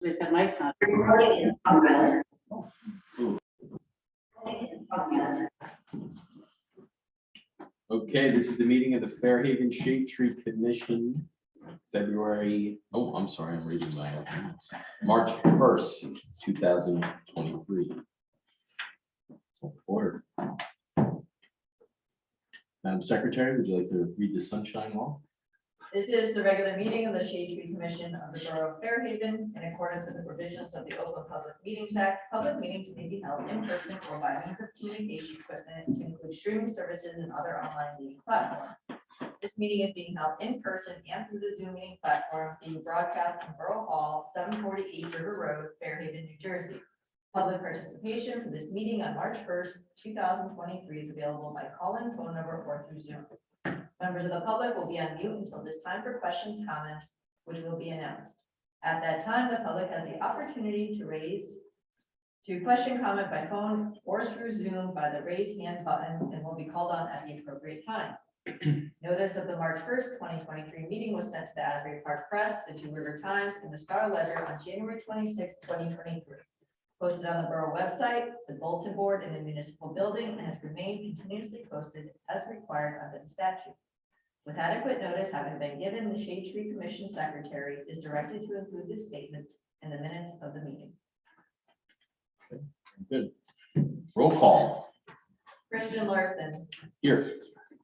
They said Mike's not. Recording in progress. Okay, this is the meeting of the Fairhaven Shade Tree Commission, February, I'm sorry, I'm reading my notes. March 1st, 2023. Order. Madam Secretary, would you like to read the sunshine law? This is the regular meeting of the Shade Tree Commission of the Borough of Fairhaven in accordance with the provisions of the Open Public Meetings Act. Public meetings may be held in person or by means of communication equipment to include streaming services and other online meeting platforms. This meeting is being held in person and through the Zoom meeting platform being broadcast from Borough Hall, 748 River Road, Fairhaven, New Jersey. Public participation for this meeting on March 1st, 2023 is available by call-in phone number or through Zoom. Members of the public will be on mute until this time for questions, comments, which will be announced. At that time, the public has the opportunity to question, comment by phone or through Zoom by the raise hand button and will be called on at the appropriate time. Notice of the March 1st, 2023 meeting was sent to the Asbury Park Press, the Two River Times, and the Star Ledger on January 26, 2023. Posted on the borough website, the bulletin board, in the municipal building, and has remained continuously posted as required under the statute. With adequate notice having been given, the Shade Tree Commission Secretary is directed to include this statement in the minutes of the meeting. Good. Roll call. Christian Larson, Here.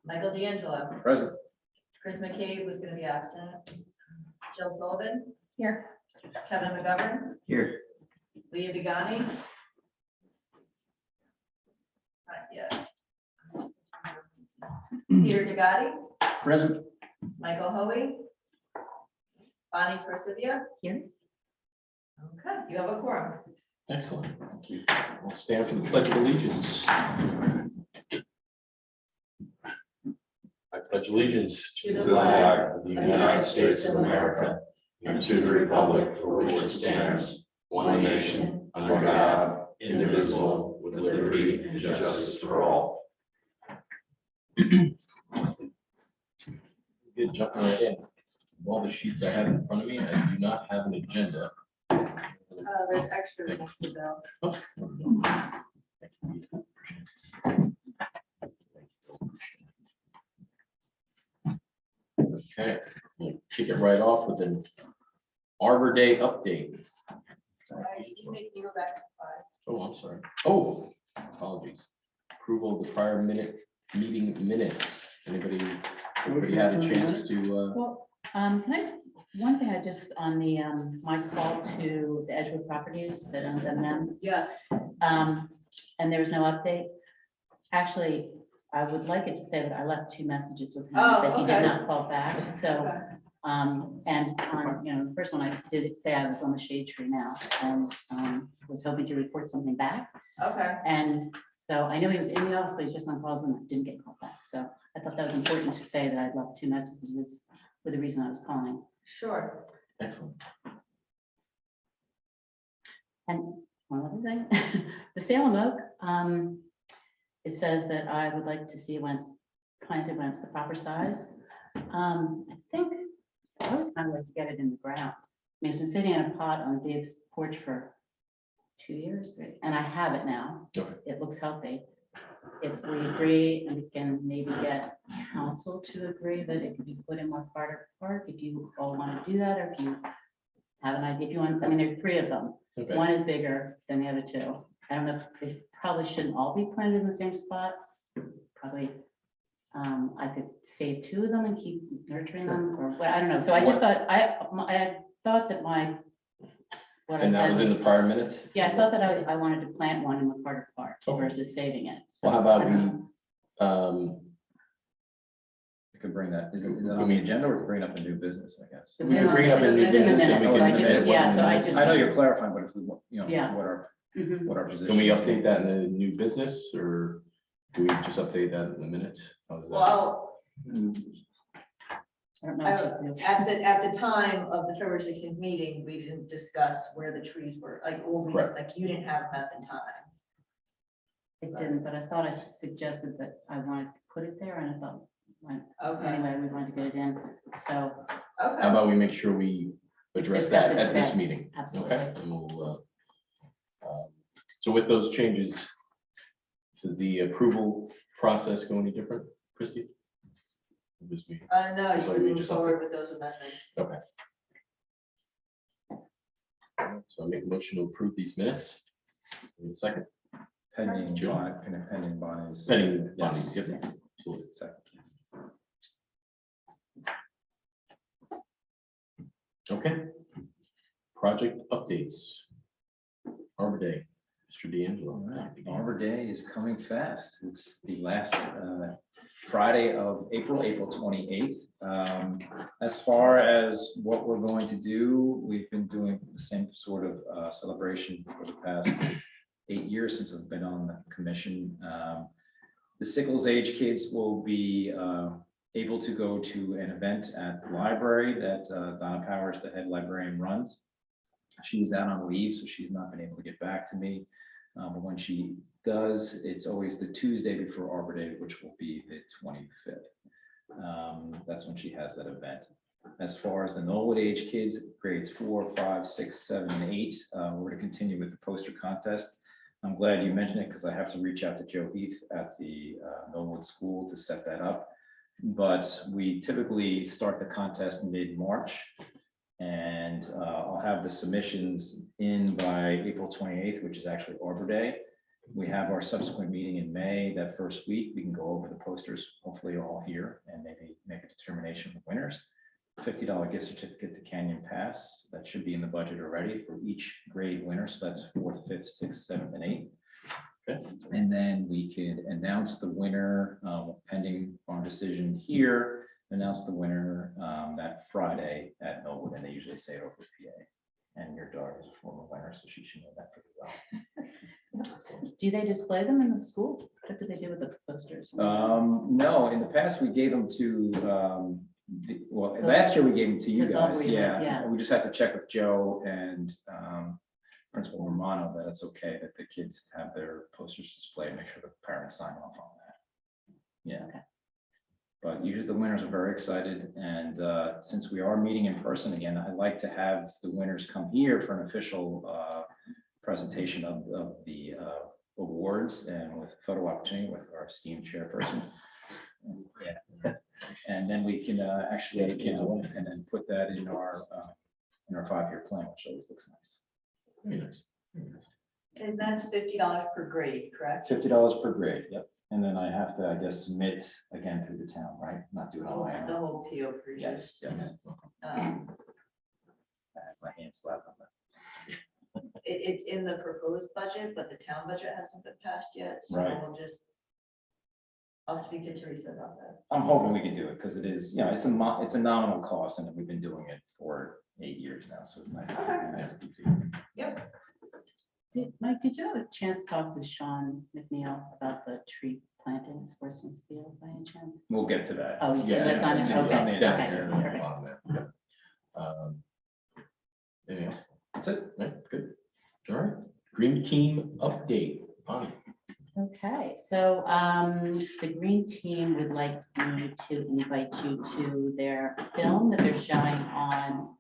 Michael D'Angelo, Present. Chris McCabe was going to be absent. Jill Sullivan, Here. Kevin McGovern, Here. Leah Begani. Not yet. Peter Degati, Present. Michael Hoey, Bonnie Torcivia. Here. Okay, you have a quorum. Excellent. Thank you. We'll stand for the Pledge of Allegiance. I pledge allegiance To the flag of the United States of America and to the republic for which it stands, one nation, under God, indivisible, with liberty and justice for all. Good, jumping right in. All the sheets I have in front of me, I do not have an agenda. There's extras next to Bill. Oh. Okay, we'll kick it right off with an Arbor Day update. You go back to 5. Oh, I'm sorry. Oh, apologies. Approval of the prior meeting minutes. Anybody had a chance to, Well, can I, one thing I just, on the, my call to the Edgewood Properties that owns M&M, Yes. and there was no update. Actually, I would like it to say that I left 2 messages with him, Oh, that he okay. did not call back, so, Okay. and on, the first one, I did say I was on the shade tree now, and, was hoping to report something back. Okay. And so I know he was in the office, but he's just on calls and didn't get called back. So I thought that was important to say that I'd left 2 messages for the reason I was calling. Sure. excellent. And one other thing, the Salem oak, it says that I would like to see when it's planted, when it's the proper size. I think I would kind of like to get it in the ground. I mean, it's been sitting in a pot on Dave's porch for 2 years, and I have it now. Okay. It looks healthy. If we agree, and we can maybe get council to agree that it could be put in North Carter Park, if you all want to do that, or if you have an idea, if you want, I mean, there are 3 of them. Okay. One is bigger than the other 2. I don't know if they probably shouldn't all be planted in the same spot. Probably, I could save 2 of them and keep nurturing them, or what, I don't know. So I just thought, I thought that what I And that said was in the was, prior minutes? yeah, I thought that I wanted to plant one in McCarter Park Okay. versus saving it. So, Well, how about I don't know. You could bring that, is it on the agenda or bring up a new business, I guess? It was We in can bring it up in it was in the business and we minutes, so I can just, edit yeah, what so I we- just. I know you're clarifying, but if we, Yeah. Mm-hmm. Mhm. what our position. Can we is. update that in the new business, or do we just update that in the minutes? How does that- Well, I don't know what you do. at the time of the February 16th meeting, we didn't discuss where the trees were, Right. like you didn't have them at the time. It didn't, but I thought I suggested that I wanted to put it there, and I thought, Okay. anyway, we wanted to get it in, so. How Okay. about we make sure we address Discuss that it at this today. meeting. Absolutely. Okay, and we'll, so with those changes, does the approval process go any different, Christie? This meeting? No, you So would we move just forward with those amendments. Okay. So I make a motion to approve these minutes. Need a second? Pending Sure. pending Bonnie's. Pending Yes. Bonnie's, yep. Yes. Absolutely. Second. Okay. Project updates. Arbor Day, Mr. D'Angelo. All right, Arbor Day is coming fast. It's the last Friday of April 28th. As far as what we're going to do, we've been doing the same sort of celebration for the past 8 years since I've been on the commission. The Sickles age kids will be able to go to an event at the library that Donna Powers, the head librarian, runs. She's out on leave, so she's not been able to get back to me. But when she does, it's always the Tuesday before Arbor Day, which will be the 25th. That's when she has that event. As far as the Knollwood age kids, grades 4, 5, 6, 7, and 8, we're going to continue with the poster contest. I'm glad you mentioned it because I have to reach out to Joe Heath at the Knollwood School to set that up. But we typically start the contest mid-March. And I'll have the submissions in by April 28th, which is actually Arbor Day. We have our subsequent meeting in May. That first week, we can go over the posters, hopefully all here, and maybe make a determination of winners. $50 gift certificate to Canyon Pass. That should be in the budget already for each grade winner. So that's 4th, 5th, 6th, 7th, and 8th. Okay. And then we could announce the winner pending our decision here. Announce the winner that Friday at Knollwood, and they usually say it over PA. And your daughter is a former winner, so she should know that pretty well. Do they display them in the school? What do they do with the posters? No, in the past, we gave them to, last year we gave them to you To guys, Borough, yeah. We just have to check with Joe and Principal Romano that it's okay that the kids have their posters displayed, make sure the parents sign off on that. Yeah. Okay. But usually the winners are very excited, and since we are meeting in person again, I'd like to have the winners come here for an official presentation of the awards and with photo opportunity with our esteemed chairperson. Yeah, and then we can actually, and then put that in our 5-year plan, which always looks nice. Very nice. Very nice. And that's $50 per grade, correct? $50 per grade, yep. And then I have to, I guess, submit again through the town, right? Not do it on my The own. whole PO for Yes, yes. Um, I had my hand slapped on that. It's in the proposed budget, but the town budget hasn't been passed yet, so Right. I'll speak to Teresa about that. I'm hoping we can do it because it is, it's a nominal cost, and we've been doing it for 8 years now, so it's nice. Nice to continue. Yep. Mike, did you have a chance to talk to Sean McNeil about the tree planting in Sportsman's Field by any chance? We'll get to that. Oh, you did? That's on it. it's on the Okay, agenda. okay. There, Perfect. bottom there, yep. Anything else? That's it. Right, good. All right, Green Team update, Bonnie. Okay, so the Green Team would like me to invite you to their film that they're showing on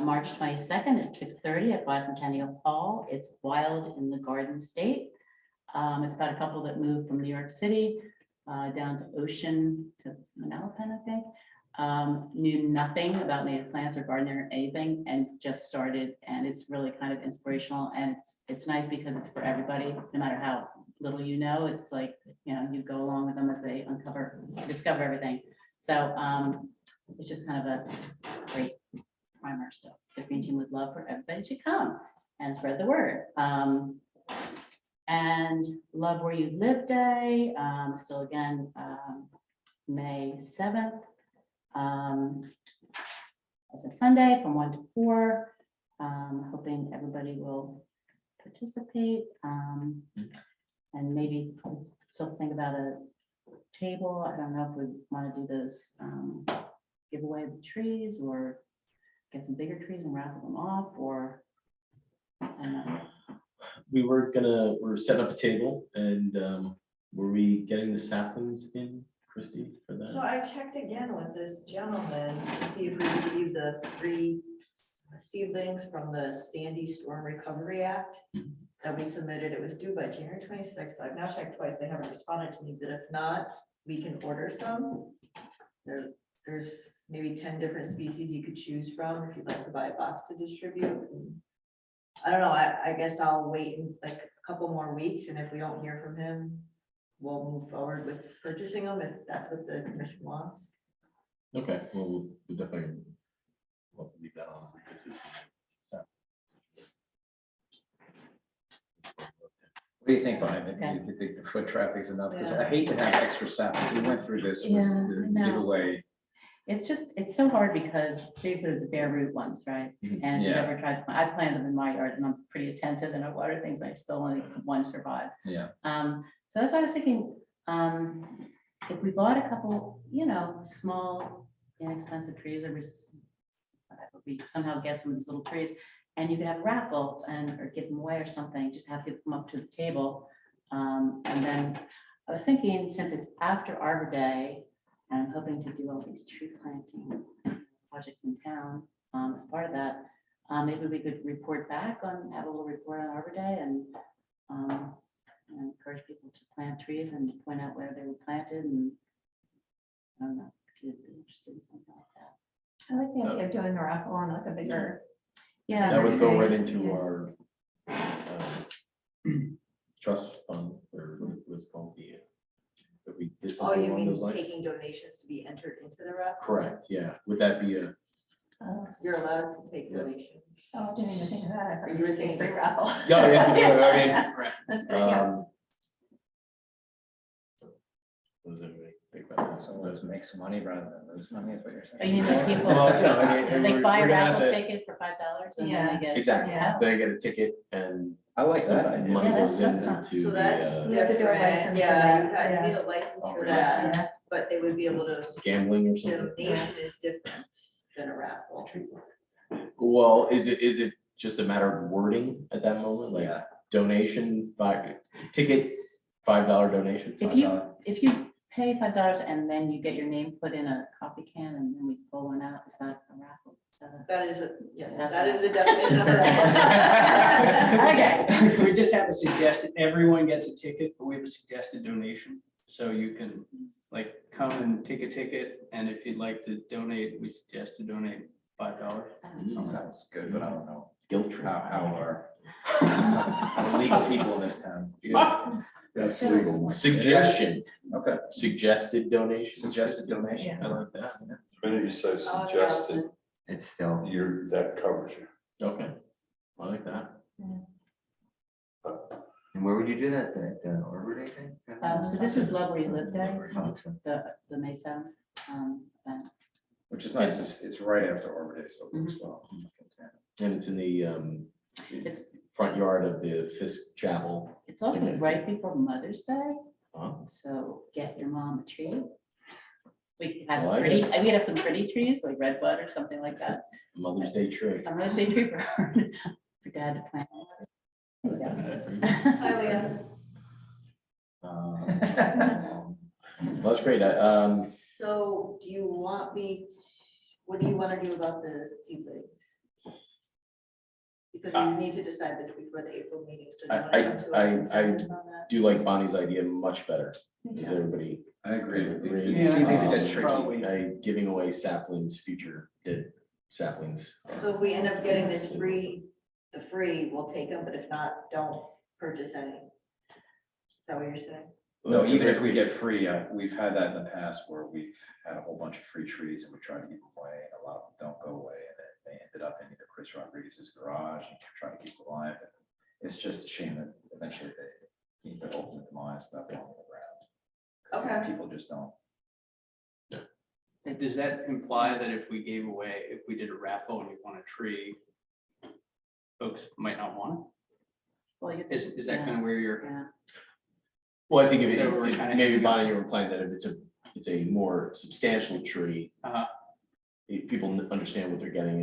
March 22nd at 6:30 at Bicentennial Hall. It's Wild in the Garden State. It's about a couple that moved from New York City down to Ocean to Manalapan, I think. Knew nothing about native plants or gardening or anything, and just started, and it's really kind of inspirational, and it's nice because it's for everybody, no matter how little you know. It's like, you go along with them as they discover everything. So it's just kind of a great primer. So the Green Team would love for everybody to come and spread the word. And Love Where You Live Day, still again, May 7th. It's a Sunday from 1 to 4. Hoping everybody will participate. And maybe still think about a table. I don't know if we want to do those give away the trees or get some bigger trees and raffle them off, or I don't know. We're setting up a table, and were we getting the saplings in, Christie, for that? So I checked again with this gentleman to see if we received the free seedlings from the Sandy Storm Recovery Act Mhm. that we submitted. It was due by January 26th. So I've now checked twice. They haven't responded to me, but if not, we can order some. There's maybe 10 different species you could choose from if you'd like to buy a box to distribute. And I don't know, I guess I'll wait in like a couple more weeks, and if we don't hear from him, we'll move forward with purchasing them if that's what the commission wants. Okay, well, we'll definitely. We'll leave that on. So, What do you think, Brian? Okay. Do you think the foot traffic is enough? Because Yeah. I hate to have extra saplings. We went through this with Yeah, the I know. giveaway. It's just, it's so hard because these are the bare root ones, right? Mhm. And Yeah. whoever tried, I plant them in my yard and I'm pretty attentive and I water things, I still only one survive. Yeah. So that's why I was thinking, if we bought a couple, small, inexpensive trees, or we somehow get some of these little trees, and you could have a raffle or give them away or something, just have people come up to the table. And then I was thinking, since it's after Arbor Day, and I'm hoping to do all these tree planting projects in town, as part of that, maybe we could report back have a little report on Arbor Day and encourage people to plant trees and point out where they were planted, and I don't know, if you'd be interested in something like that. I like the idea of doing a raffle on like a bigger. Yeah. that would go right Okay. into Yeah. our trust fund, or what was called that we did Oh, something you along those mean lines. taking donations to be entered into the raffle? Correct, yeah. Would that be a, You're allowed to take Yeah. donations. Oh, I didn't even think of that. I thought You you were were saying thinking free this- raffle. yeah, That's I great, mean, yeah. what does everybody think about that? So let's make some money rather than lose money, is what you're Oh, you saying. mean people, Well, I mean, they we're buy a gonna have raffle to- ticket for $5 and then Yeah. they get. Exactly, Yeah. they get a ticket and I like that idea. money Yeah, goes that's not- into So the, that's You have to do a different. license for Yeah, that, you need a license Oh, for really? that, Yeah. but they would be able to, gambling or something. donation is different than a raffle. Well, is it just a matter of wording at that moment, like Yeah. donation, ticket, $5 donation? If you pay $5 and then you get your name put in a coffee can and then we pull one out, is that a raffle? Is that That is, yes, That's that right. is the definition of a raffle. Okay. We just have a suggested, everyone gets a ticket, but we have a suggested donation. So you can like come and take a ticket, and if you'd like to donate, we suggest to donate $5. That sounds good, but I don't know Guilt trip. how our legal people in this town. That's legal. Suggestion, Okay, suggested donation. suggested donation. I like that. The minute you say Oh, suggested, Allison. It's still, that covers you. Okay, I like that. and where would you do that, the Arbor Day thing? So this is Love Where You Live Day, Oh, so- the May 7th. event. Which is nice. It's right after Arbor Day, so it works well. And it's in the It's, front yard of the Fisk Chapel. it's also right before Mother's Day, Huh? so get your mom a tree. We could have I like pretty, we could have some pretty trees, like red bud or something like that. Mother's Day tree. A Mother's Day tree for her, for dad to plant. There we go. Hi, Leah. Well, that's great. So do you want me, what do you want to do about the seedlings? Because we need to decide this before the April meeting, so do you want to come to a consensus on that? do like Bonnie's idea much better. Does everybody, I agree. Agree. See, things Yeah, get tricky. probably. giving away saplings, future dead saplings? So if we end up getting this free, the free, we'll take them, but if not, don't purchase any. Is that what you're saying? No, even if we get free, we've had that in the past where we've had a whole bunch of free trees and we try to give them away, and a lot of them don't go away, and then they ended up in either Chris Rodriguez's garage and try to keep it alive. And it's just a shame that eventually they meet their ultimate demise without going around. Okay. People just don't. Does that imply that if we gave away, if we did a raffle and you won a tree, folks might not want Well, you- it? Is that kind yeah, of where you're? yeah. Well, I think if So we're it, kinda- maybe Bonnie, you were implying that if it's a more substantial tree, Uh-huh. people understand what they're getting.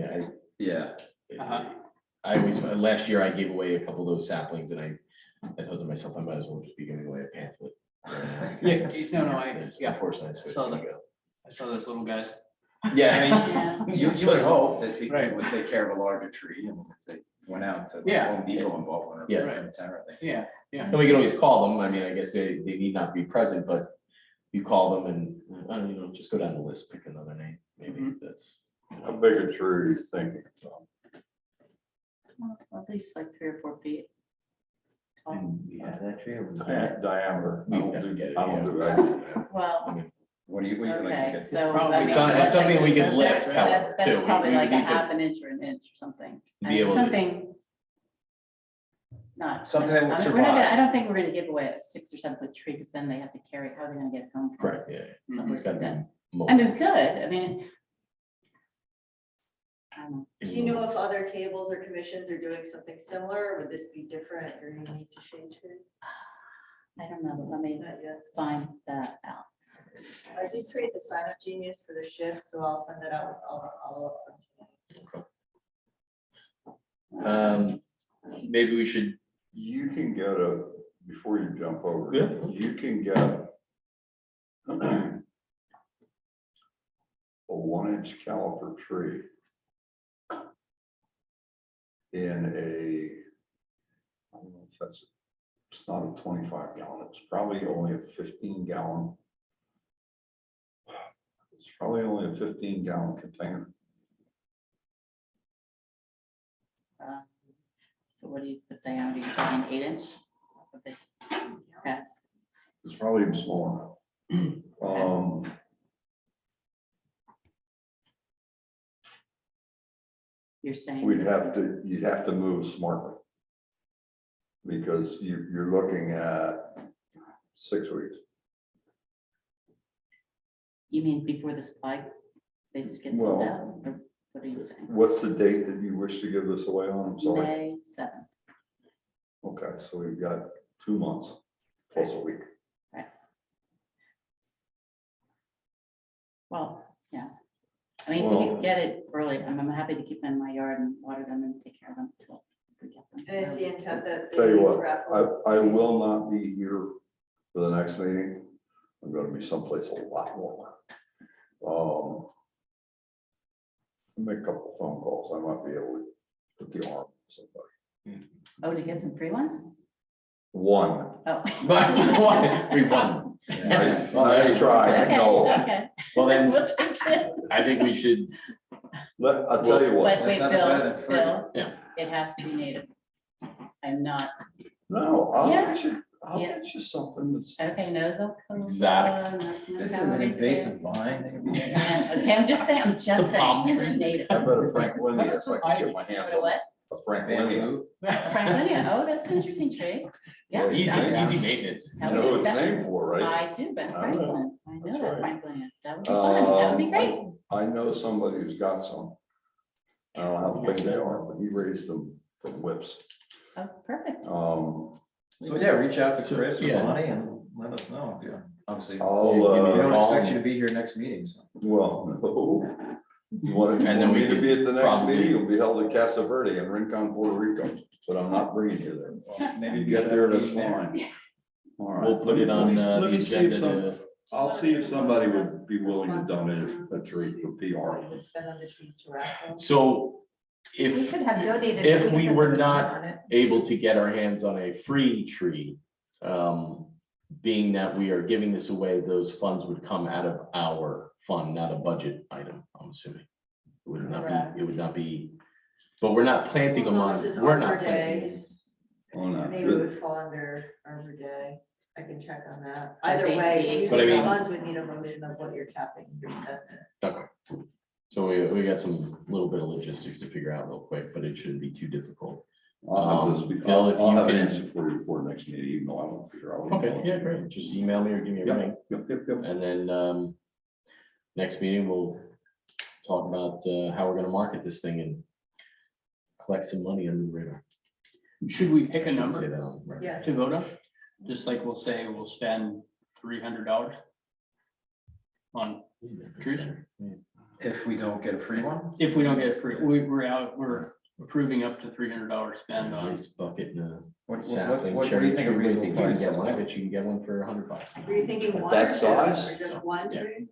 Yeah. Uh-huh. I always, last year I gave away a couple of those saplings and I thought to myself, I might as well just be giving away a pamphlet. Yeah, no, Unfortunately, I switched. saw There that. you go. I saw those little guys. Yeah. You would hope that people Right. would take care of a larger tree and if they went out to Yeah. Home Depot and bought one. or Yeah. in town, they- Yeah, And we can always call them. I mean, I guess they need not be present, but you call them and, just go down the list, pick another name. Maybe Mhm. that's. How big a tree are you thinking? Well, at least like 3 or 4 feet. tall. Yeah, that tree. was- Diameter. We have to get it, I don't yeah. do that. Well, What do you like to okay, get? so. probably that means something- that's something like- we can that's- lift, however, That's too. We- probably we like a need to half an inch or an inch or something. Be I mean, able to- something. Not. Something that will I mean, we're not gonna- survive. I don't think we're gonna give away a 6 or 7 foot tree, because then they have to carry, how are they gonna get it home? Correct, yeah. Mhm. It's gotta be I mobile. mean, good, I mean. I don't know. Do you know if other tables or commissions are doing something similar, or would this be different or unique to Shade Tree? I don't know, but let me find that out. I did create the sign up genius for the shift, so I'll send it out with all the follow-up. Maybe we should, You can get before you jump over, Yeah. you can get a 1-inch caliper tree in I don't know if it's not a 25 gallon, it's probably only a 15 gallon. It's probably only a 15 gallon container. So what do you put diameter, you talking 8 inch? Okay. It's probably even smaller. You're saying. You'd have to move smartly. Because you're looking at 6 weeks. You mean before the supply base gets sold out, or what are you saying? What's the date that you wish to give this away on? I'm sorry. May 7th. Okay, so we've got 2 months plus a week. Well, yeah. I mean, we could get it early. I'm happy to keep them in my yard and water them and take care of them until we get them. And is the intent that Tell you these what, raffle? I will not be here for the next meeting. I'm gonna be someplace a lot warmer. Make a couple phone calls. I might be able to put the arm on somebody. Oh, to get some free ones? One. Oh. we won. Nice Well, there you nice go. try. Okay, No. okay. Well, then, We'll take it. I think we should, I'll tell you what. But wait, That's nothing better than free. Bill, Yeah. it has to be native. I'm not, No, I'll Yeah. get you something that's. okay, nose up. Exotic. This is an invasive vine. Okay, I'm just saying, It's a palm tree. native. I bet a Franklinia, so I can get my hands What a on what? a Franklinia. Franklinia, oh, that's an interesting tree. Yeah. easy, that- easy maintenance. You know who it's named for, right? I do, Ben I know. Franklin. I know That's that right. Franklinia. That would be fun. That would be great. I know somebody who's got some. I don't know how big they are, but he raised them from whips. Oh, perfect. So yeah, reach out to Chris or Yeah. Bonnie and let us know. Yeah, obviously. I'll, We don't call expect them. you to be here next meeting, so. well, no. You want And then we me to could be at the next probably- meeting, it'll be held at Casa Verde in Rincon, Puerto Rico, but I'm not bringing you there. Well, maybe You we get should there, have a that's meeting there. fine. All right. We'll put it on Let the me see if agenda. I'll see if somebody would be willing to donate a tree for PR. Would spend on the trees to raffle. So We if could have donated. if but we can were put not- on it. able to get our hands on a free tree, being that we are giving this away, those funds would come out of our fund, not a budget item, I'm assuming. It would not Correct. be, it would not be, but we're not planting them Well, on, this is we're not Arbor planting. Day. them. Oh, no, Maybe it good. would fall under Arbor Day. I can check on that. I Either think way, the- using But I the mean- funds would need a motion of what you're tapping, you're spending. Okay. So we got some little bit of logistics to figure out real quick, but it shouldn't be too difficult. I'll have this, Phil, if I'll you have an can- answer for you before next meeting, even though I won't figure out. Okay, yeah, great. Just email me or give me a ring. Yep. And then next meeting, we'll talk about how we're gonna market this thing and collect some money under the radar. Should we pick a Shouldn't say number that on record. Yeah. to vote on? Just like we'll say we'll spend $300 on trees. If we don't get a free one, If we don't get it free, we're out, we're approving up to $300 A spend on. nice bucket and a What sapling. do you think a cherry tree. reasonable You can price get is? one, I bet you can get one for $100. Were you thinking one That or two, size? or just one Yeah. tree?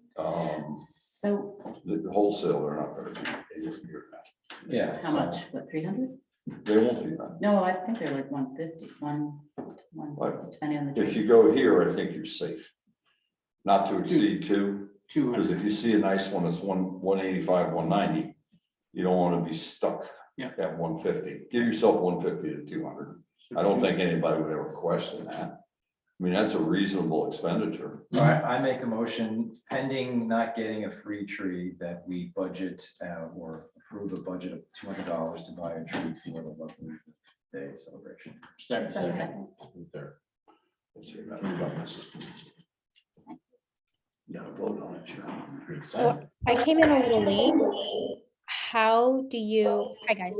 So The wholesale, they're not gonna be anywhere near that. Yeah. how much? What, 300? They won't be that. No, I think they're like 150, 150, depending on the If tree. you go here, I think you're safe. Not to exceed two, because 200. if you see a nice one that's 185, 190, you don't wanna be stuck Yeah. at 150. Give yourself 150 to 200. I don't think anybody would ever question that. I mean, that's a reasonable expenditure. All right, I make a motion pending not getting a free tree that we budget or approve a budget of $200 to buy a tree for the local day celebration. Second. There. Let's see, that we got this. You gotta vote on it, Joe. Pretty So excited. I came in a little late. How do you, hi guys.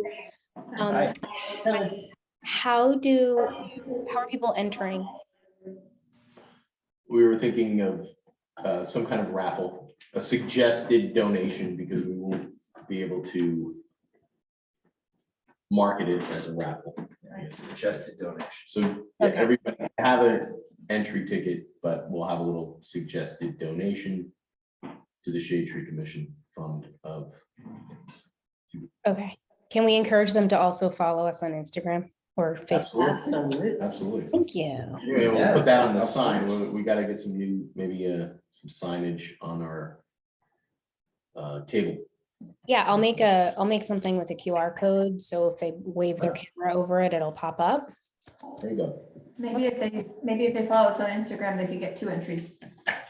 Hi. How are people entering? We were thinking of some kind of raffle, a suggested donation, because we won't be able to market it as a raffle. Suggested donation. So yeah, Okay. everybody have an entry ticket, but we'll have a little suggested donation to the Shade Tree Commission Fund of. Okay. Can we encourage them to also follow us on Instagram or Facebook? Absolutely. Absolutely. Thank you. Yeah, we'll Yes, put that on the of sign. course. We gotta get some new, maybe some signage on our table. Yeah, I'll make something with a QR code. So if they wave their camera over it, it'll pop up. There you go. Maybe if they follow us on Instagram, they could get 2 entries.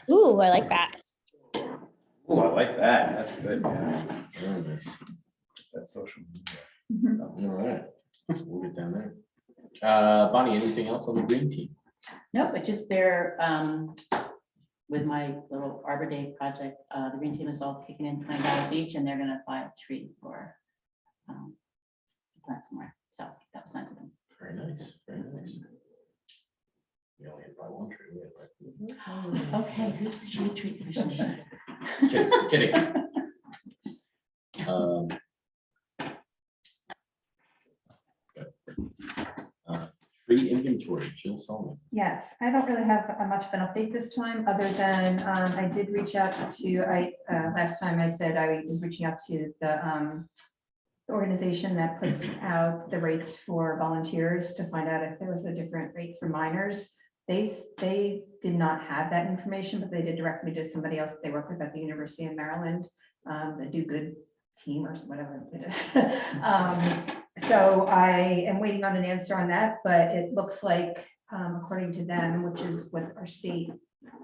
Ooh, I like that. Oh, I like that. That's good. Yeah. Very nice. That's social media. All right, we'll get down there. Bonnie, anything else on the green team? No, but just there, with my little Arbor Day project, the green team is all kicking in $20 each, and they're gonna buy a tree for plant somewhere. So that was nice of them. Very nice, very nice. We only had to buy one tree. We had to buy- Okay, who's the shade tree commissioner? Kidding. Um, Tree inventory, Jill Solomon. Yes, I don't really have much of an update this time, other than I did reach out to, last time I said I was reaching out to the organization that puts out the rates for volunteers to find out if there was a different rate for minors. They did not have that information, but they did direct me to somebody else that they work with at the University of Maryland, the Do Good team or whatever it is. So I am waiting on an answer on that, but it looks like, according to them, which is what our state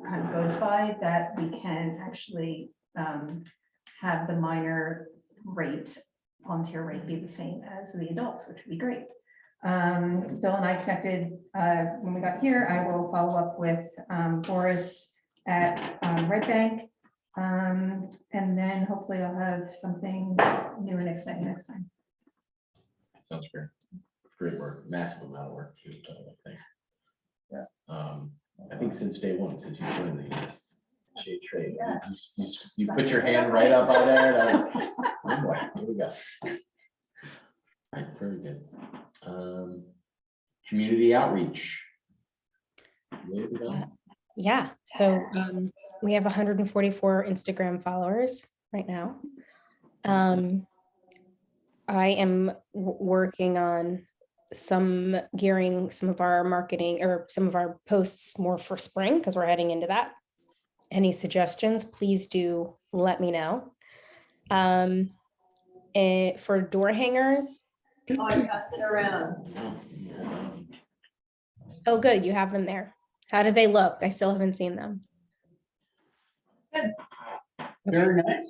kind of goes by, that we can actually have the minor rate, volunteer rate be the same as the adults, which would be great. Bill and I connected when we got here. I will follow up with Boris at Red Bank. And then hopefully I'll have something new and exciting next time. Sounds great. Great work, massive amount of work too, I think. Yeah. I think since day one, since you joined the Shade Trade, you put your hand right up on there. And I was, oh boy, here we go. Right, very good. Community outreach. Ready to go? Yeah, so we have 144 Instagram followers right now. I am working on gearing some of our marketing or some of our posts more for spring because we're heading into that. Any suggestions, please do let me know. For door hangers, Oh, I passed it around. oh good, you have them there. How do they look? I still haven't seen them. Very nice.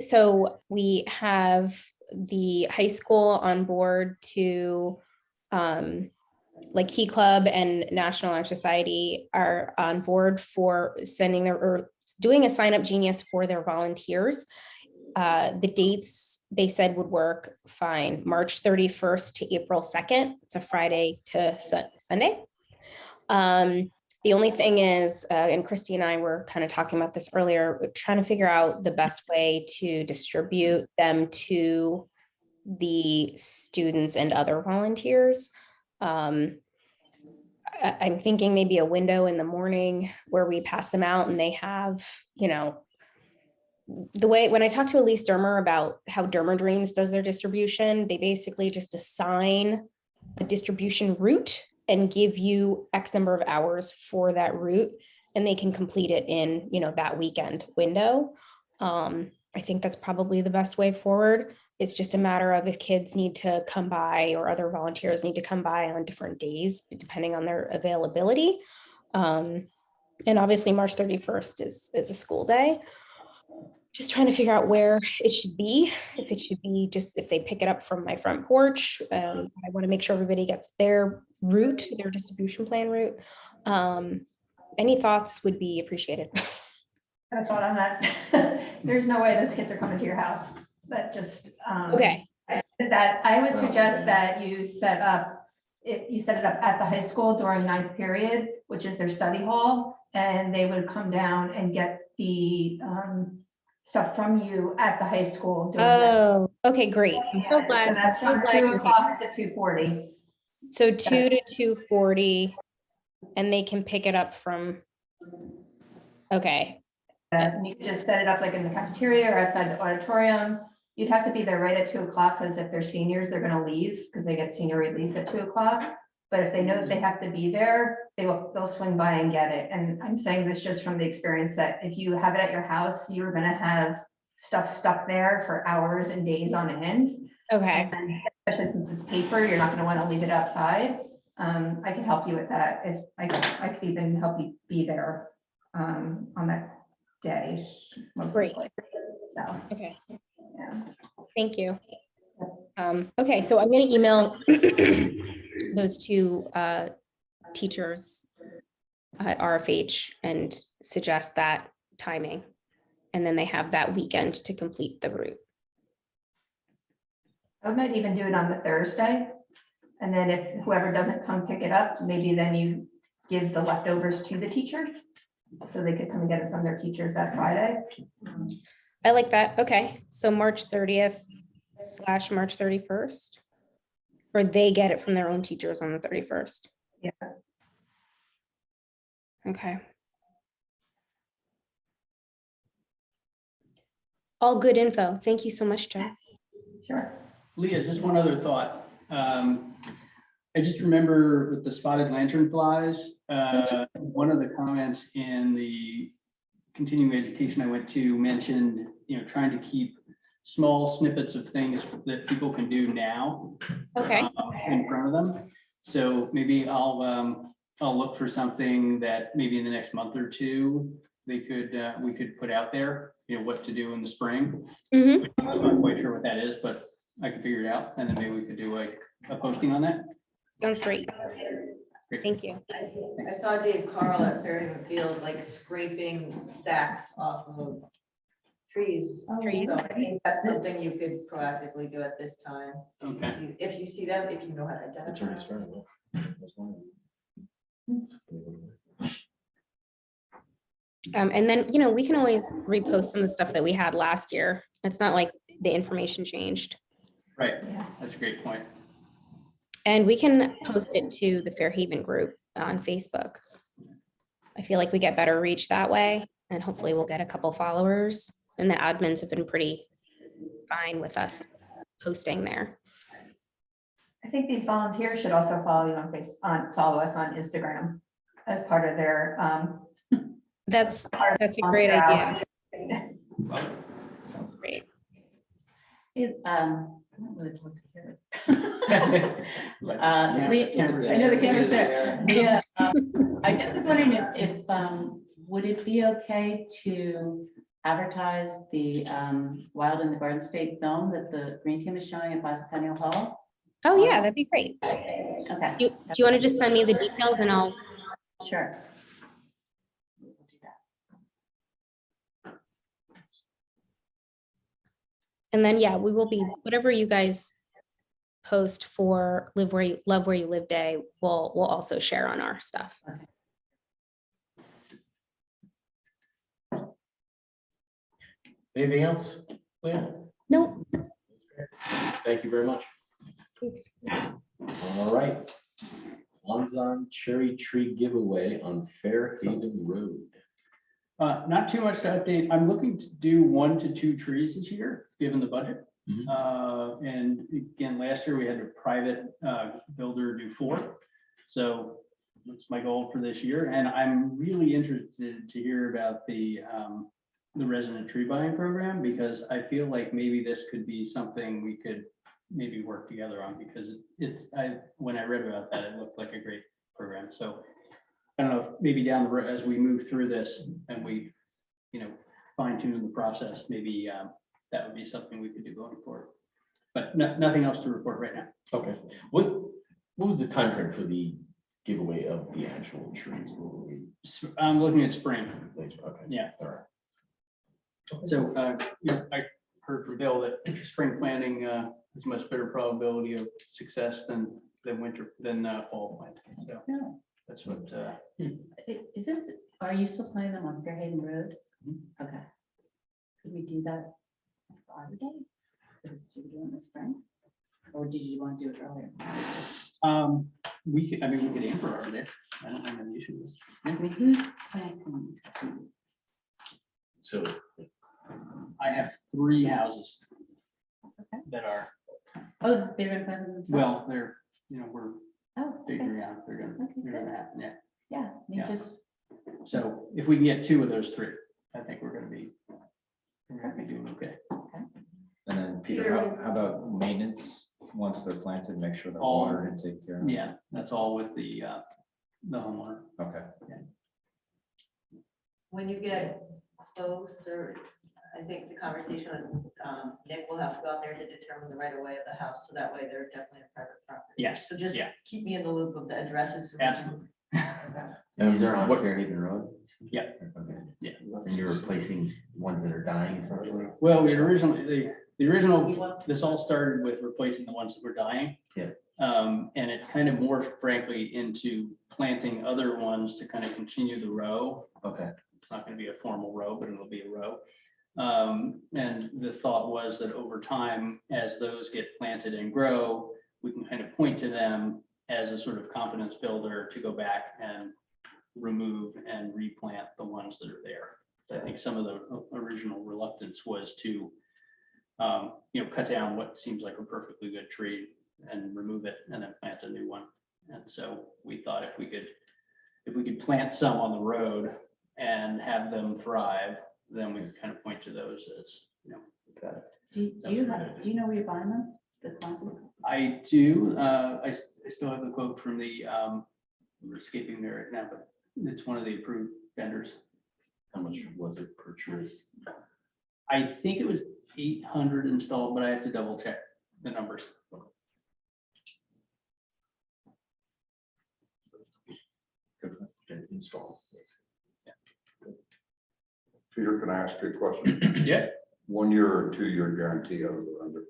So we have the high school on board to, like Key Club and National Honor Society are on board for sending or doing a sign up genius for their volunteers. The dates they said would work fine. March 31st to April 2nd. It's a Friday to Sunday. The only thing is, and Christy and I were kind of talking about this earlier, we're trying to figure out the best way to distribute them to the students and other volunteers. I'm thinking maybe a window in the morning where we pass them out and they have, the way, when I talked to Elise Dermer about how Dermer Dreams does their distribution, they basically just assign a distribution route and give you X number of hours for that route, and they can complete it in, that weekend window. I think that's probably the best way forward. It's just a matter of if kids need to come by or other volunteers need to come by on different days, depending on their availability. And obviously March 31st is a school day. Just trying to figure out where it should be, if it should be just if they pick it up from my front porch. I want to make sure everybody gets their route, their distribution plan route. Any thoughts would be appreciated. I thought on that. There's no way those kids are coming to your house, but just. Okay. That I would suggest that you set it up at the high school during ninth period, which is their study hall, and they would come down and get the stuff from you at the high school. during that. Oh, okay, great. I'm so So glad. that's I'm so from glad 2 you're here. o'clock to 2:40. So 2 to 2:40, and they can pick it up from. Okay, And you could just set it up like in the cafeteria or outside the auditorium. You'd have to be there right at 2 o'clock, because if they're seniors, they're gonna leave because they get senior release at 2 o'clock. But if they know that they have to be there, they'll swing by and get it. And I'm saying this just from the experience that if you have it at your house, you're gonna have stuff stuck there for hours and days on end. okay, And especially since it's paper, you're not gonna wanna leave it outside. I can help you with that. If I could even help you be there on that day. most Great. likely. So, okay. yeah. Thank you. Okay, so I'm gonna email those two teachers at RFH and suggest that timing. And then they have that weekend to complete the route. I might even do it on the Thursday. And then if whoever doesn't come pick it up, maybe then you give the leftovers to the teachers. So they could come and get it from their teachers that Friday. I like that. Okay, so March 30th / March 31st. Or they get it from their own teachers on the 31st. Yeah. Okay. All good info. Thank you so much, Joe. Sure. Leah, just one other thought. I just remember with the spotted lantern flies, one of the comments in the continuing education I went to mentioned, trying to keep small snippets of things that people can do now. Okay. In front of them. So maybe I'll look for something that maybe in the next month or two, we could put out there, what to do in the spring. Mhm. I'm not quite sure what that is, but I can figure it out, and then maybe we could do like a posting on that. Sounds great. Thank you. I saw Dave Carl at Fairhaven Fields, like scraping stacks off of trees. Trees. So I think that's something you could proactively do at this time. Okay. If you see them, if you know how to It's identify. already them. started. And then, we can always repost some of the stuff that we had last year. It's not like the information changed. Right, Yeah. that's a great point. And we can post it to the Fairhaven group on Facebook. I feel like we get better reach that way, and hopefully we'll get a couple followers. And the admins have been pretty fine with us posting there. I think these volunteers should also follow you follow us on Instagram as part of their. That's part of a great idea. volunteer Sounds Great. I don't really want to hear it. I know the camera's there. Yeah, I just was wondering if would it be okay to advertise the Wild in the Garden State film that the Green Team is showing at Bicentennial Hall? Oh, yeah, that'd be great. Okay. Do you want to just send me the details and I'll, Sure. We'll do that. and then, yeah, we will be, whatever you guys post for Love Where You Live Day, we'll also share on our stuff. Anything else? Yeah. Nope. Thank you very much. All right. Onzon Cherry Tree Giveaway on Fairhaven Road. Not too much to update. I'm looking to do 1 to 2 trees this year, given the budget. And again, last year we had a private builder do 4. So that's my goal for this year. And I'm really interested to hear about the resident tree buying program, because I feel like maybe this could be something we could maybe work together on, because when I read about that, it looked like a great program. So I don't know, if maybe down the road, as we move through this and we, fine tune the process, maybe that would be something we could do going forward. But nothing else to report right now. Okay. What was the time frame for the giveaway of the actual trees? What were we- I'm looking at spring. Okay. Yeah. All right. So, I heard from Bill that spring planting has much better probability of success than fall planting. So Yeah. that's what, Is this, are you still planting them on Fairhaven Road? Okay. Could we do that Arbor Day? Because you were doing the spring? Or did you want to do it earlier? we could aim for Arbor Day. I don't have any issue with it. I mean, who's planting? So I have 3 houses Okay. that are, Oh, they're gonna plant them themselves? well, they're, we're Oh, okay. figuring out if they're gonna Okay, happen, yeah. Yeah, you Yeah. just, So if we can get 2 of those 3, I think we're gonna be doing okay. And then Peter, how about maintenance? Once they're planted, make sure they're All- watered and take care of. Yeah, that's all with the homeowner. Okay. When you get closer, I think the conversation with Nick will have to go out there to determine the right of way of the house, so that way they're definitely a private property. Yes, So just yeah. keep me in the loop of the addresses. so we can- Absolutely. Those are on What- Fairhaven Road? Yeah. Okay. Yeah. And you're replacing ones that are dying essentially? Well, we originally, the original, He wants- this all started with replacing the ones that were dying. Yeah. And it kind of morphed frankly into planting other ones to kind of continue the row. Okay. It's not going to be a formal row, but it'll be a row. And the thought was that over time, as those get planted and grow, we can kind of point to them as a sort of confidence builder to go back and remove and replant the ones that are there. So I think some of the original reluctance was to, cut down what seems like a perfectly good tree and remove it and then plant a new one. And so we thought if we could plant some on the road and have them thrive, then we could kind of point to those as, do you know where you're buying them? The plants? I do. I still have the quote from the, we're escaping there right now, but it's one of the approved vendors. how much was it per tree? I think it was 800 installed, but I have to double check the numbers. Install. Peter, can I ask you a question? Yeah. 1 year or 2 year guarantee of the vendor?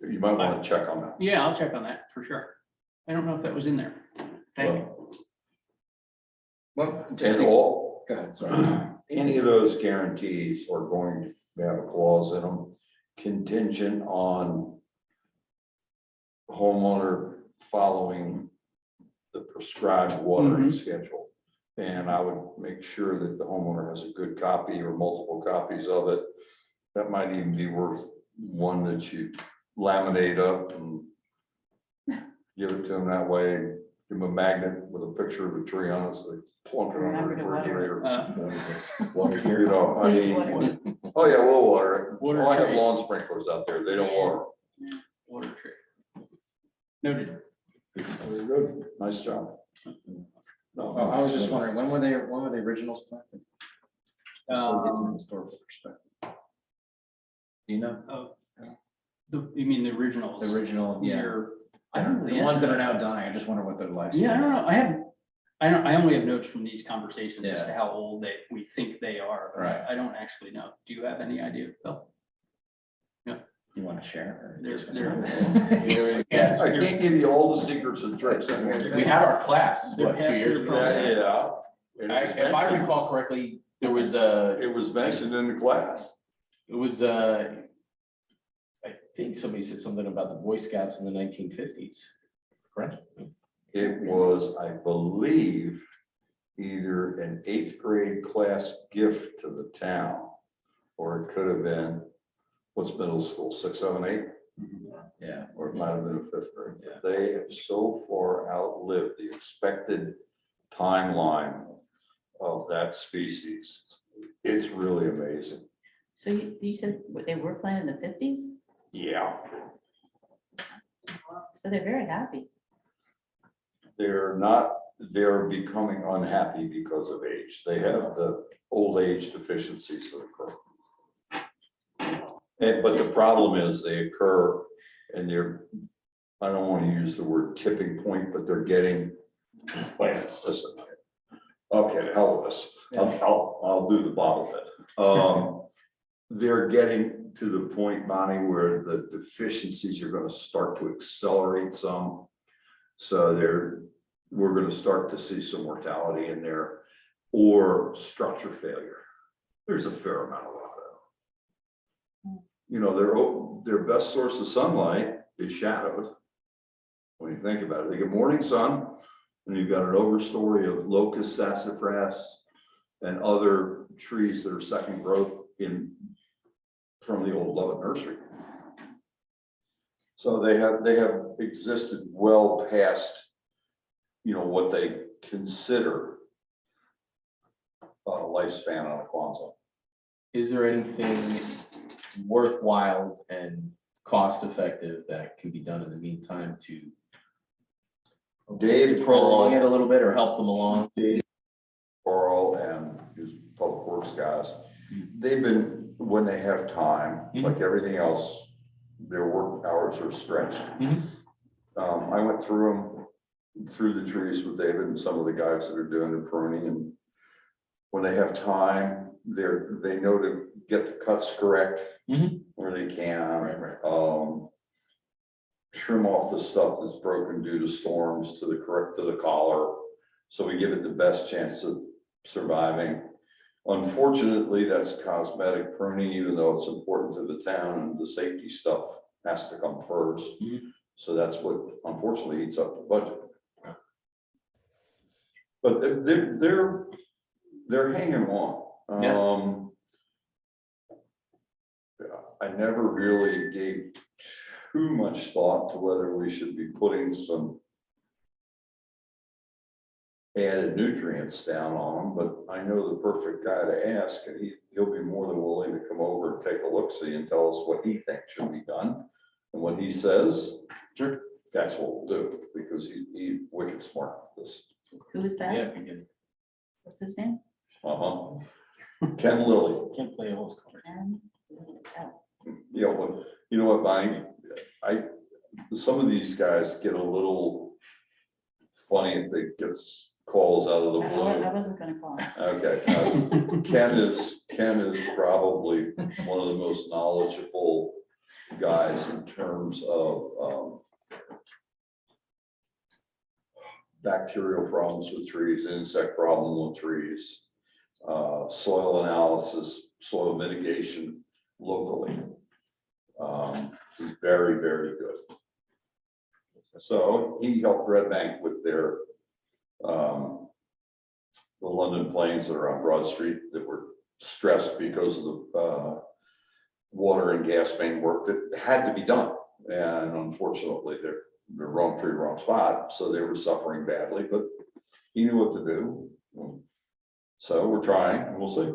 You might want to check on that. Yeah, I'll check on that for sure. I don't know if that was in there. Thank you. Well, just And think- all, go ahead, sorry. any of those guarantees are going to have a clause in them contingent on homeowner following the prescribed watering schedule. And I would make sure that the homeowner has a good copy or multiple copies of it. That might even be worth one that you laminate up and give it to them that way. Give them a magnet with a picture of a tree on it, so they plunk it on the Remember to water. refrigerator. Water You here. know, I Please mean, water. oh yeah, we'll water it. Water Oh, I have tree. lawn sprinklers out there. They don't water. Water tree. Noted. Very good. Nice job. No, Oh, I was just wondering, when were the originals planted? Just so it gets an historical perspective. Do you know? You mean the originals? The original, yeah. Year- I don't know. The ones that are now dying, I just wonder what their life. Yeah, I don't know. I only have notes from these conversations as to how old we think they are. Right. I don't actually know. Do you have any idea, Bill? You want to share? Yes, I can't give you all the secrets and tricks. We had our class, They're what, 2 past years their ago? Yeah. If I recall correctly, there was It was mentioned in the class. it was think somebody said something about the Boy Scouts in the 1950s, correct? It was, I believe, either an 8th grade class gift to the town, or it could have been, what's middle school, 6, 7, 8? Yeah. Or it might have been a 5th grade. Yeah. They have so far outlived the expected timeline of that species. It's really amazing. So you said they were playing in the 50s? Yeah. So they're very happy. They're becoming unhappy because of age. They have the old age deficiencies that occur. But the problem is they occur and they're, I don't want to use the word tipping point, but they're getting, wait, listen. Okay, the hell with this. I'll do the bottle bit. They're getting to the point, Bonnie, where the deficiencies are going to start to accelerate some. So we're going to start to see some mortality in there or structure failure. There's a fair amount of that. You know, their best source of sunlight is shadowed. When you think about it, they get morning sun, and you've got an overstory of locust, sassafras, and other trees that are second growth from the old Lovett Nursery. So they have existed well past, you know, what they consider a lifespan on a Kwanzaa. Is there anything worthwhile and cost effective that can be done in the meantime to Dave prolong it Pearl, a little bit or help them along? Pearl and his public works guys, they've been, when they have time, like everything else, their work hours are stretched. I went through the trees with David and some of the guys that are doing the pruning, and when they have time, they know to get the cuts correct where they can. Trim off the stuff that's broken due to storms to the collar, so we give it the best chance of surviving. Unfortunately, that's cosmetic pruning, even though it's important to the town, and the safety stuff has to come first. So that's what unfortunately eats up the budget. But they're hanging on. I never really gave too much thought to whether we should be putting some added nutrients down on them, but I know the perfect guy to ask, and he'll be more than willing to come over and take a look-see and tell us what he thinks should be done. And what he says, sure, that's what we'll do, because he's wicked smart with this. Who is that? Yeah, we can. What's his name? Ken Lilly. Can't play all those cards. You know what, Bonnie? Some of these guys get a little funny if they get calls out of the I blue. wasn't gonna call him. Okay, Ken is probably one of the most knowledgeable guys in terms of bacterial problems with trees, insect problem with trees, soil analysis, soil mitigation locally. He's very, very good. So he helped Red Bank with their the London plains that are on Broad Street that were stressed because of the water and gas main work that had to be done. And unfortunately, they're wrong tree, wrong spot. So they were suffering badly, but he knew what to do. So we're trying, and we'll see.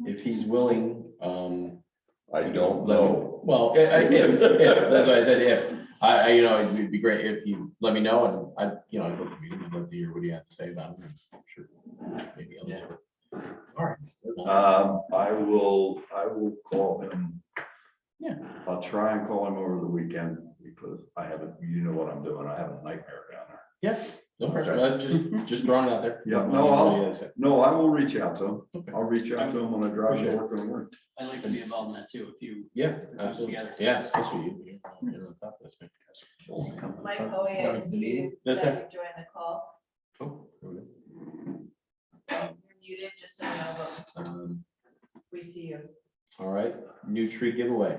If he's willing, I don't know. well, if, that's why I said if. You know, it'd be great if you let me know, and I'd go to the meeting, I'd love to hear what you have to say about it. I'm sure maybe others would. All right. I will call him. Yeah. I'll try and call him over the weekend because I haven't, you know what I'm doing. I have a nightmare down there. Yeah, no pressure. Just throwing it out there. Yeah, no, I will reach out to him. I'll reach out to him when I drive to work in the morning. I'd like to be involved in that too, if you. Yeah, if it comes absolutely. together. Yeah, especially you. You're on top of this thing. Mike Hoey, I see you That's that it. you joined the call. Oh, there we go. You're muted, just so you know, but we see you. All right, new tree giveaway.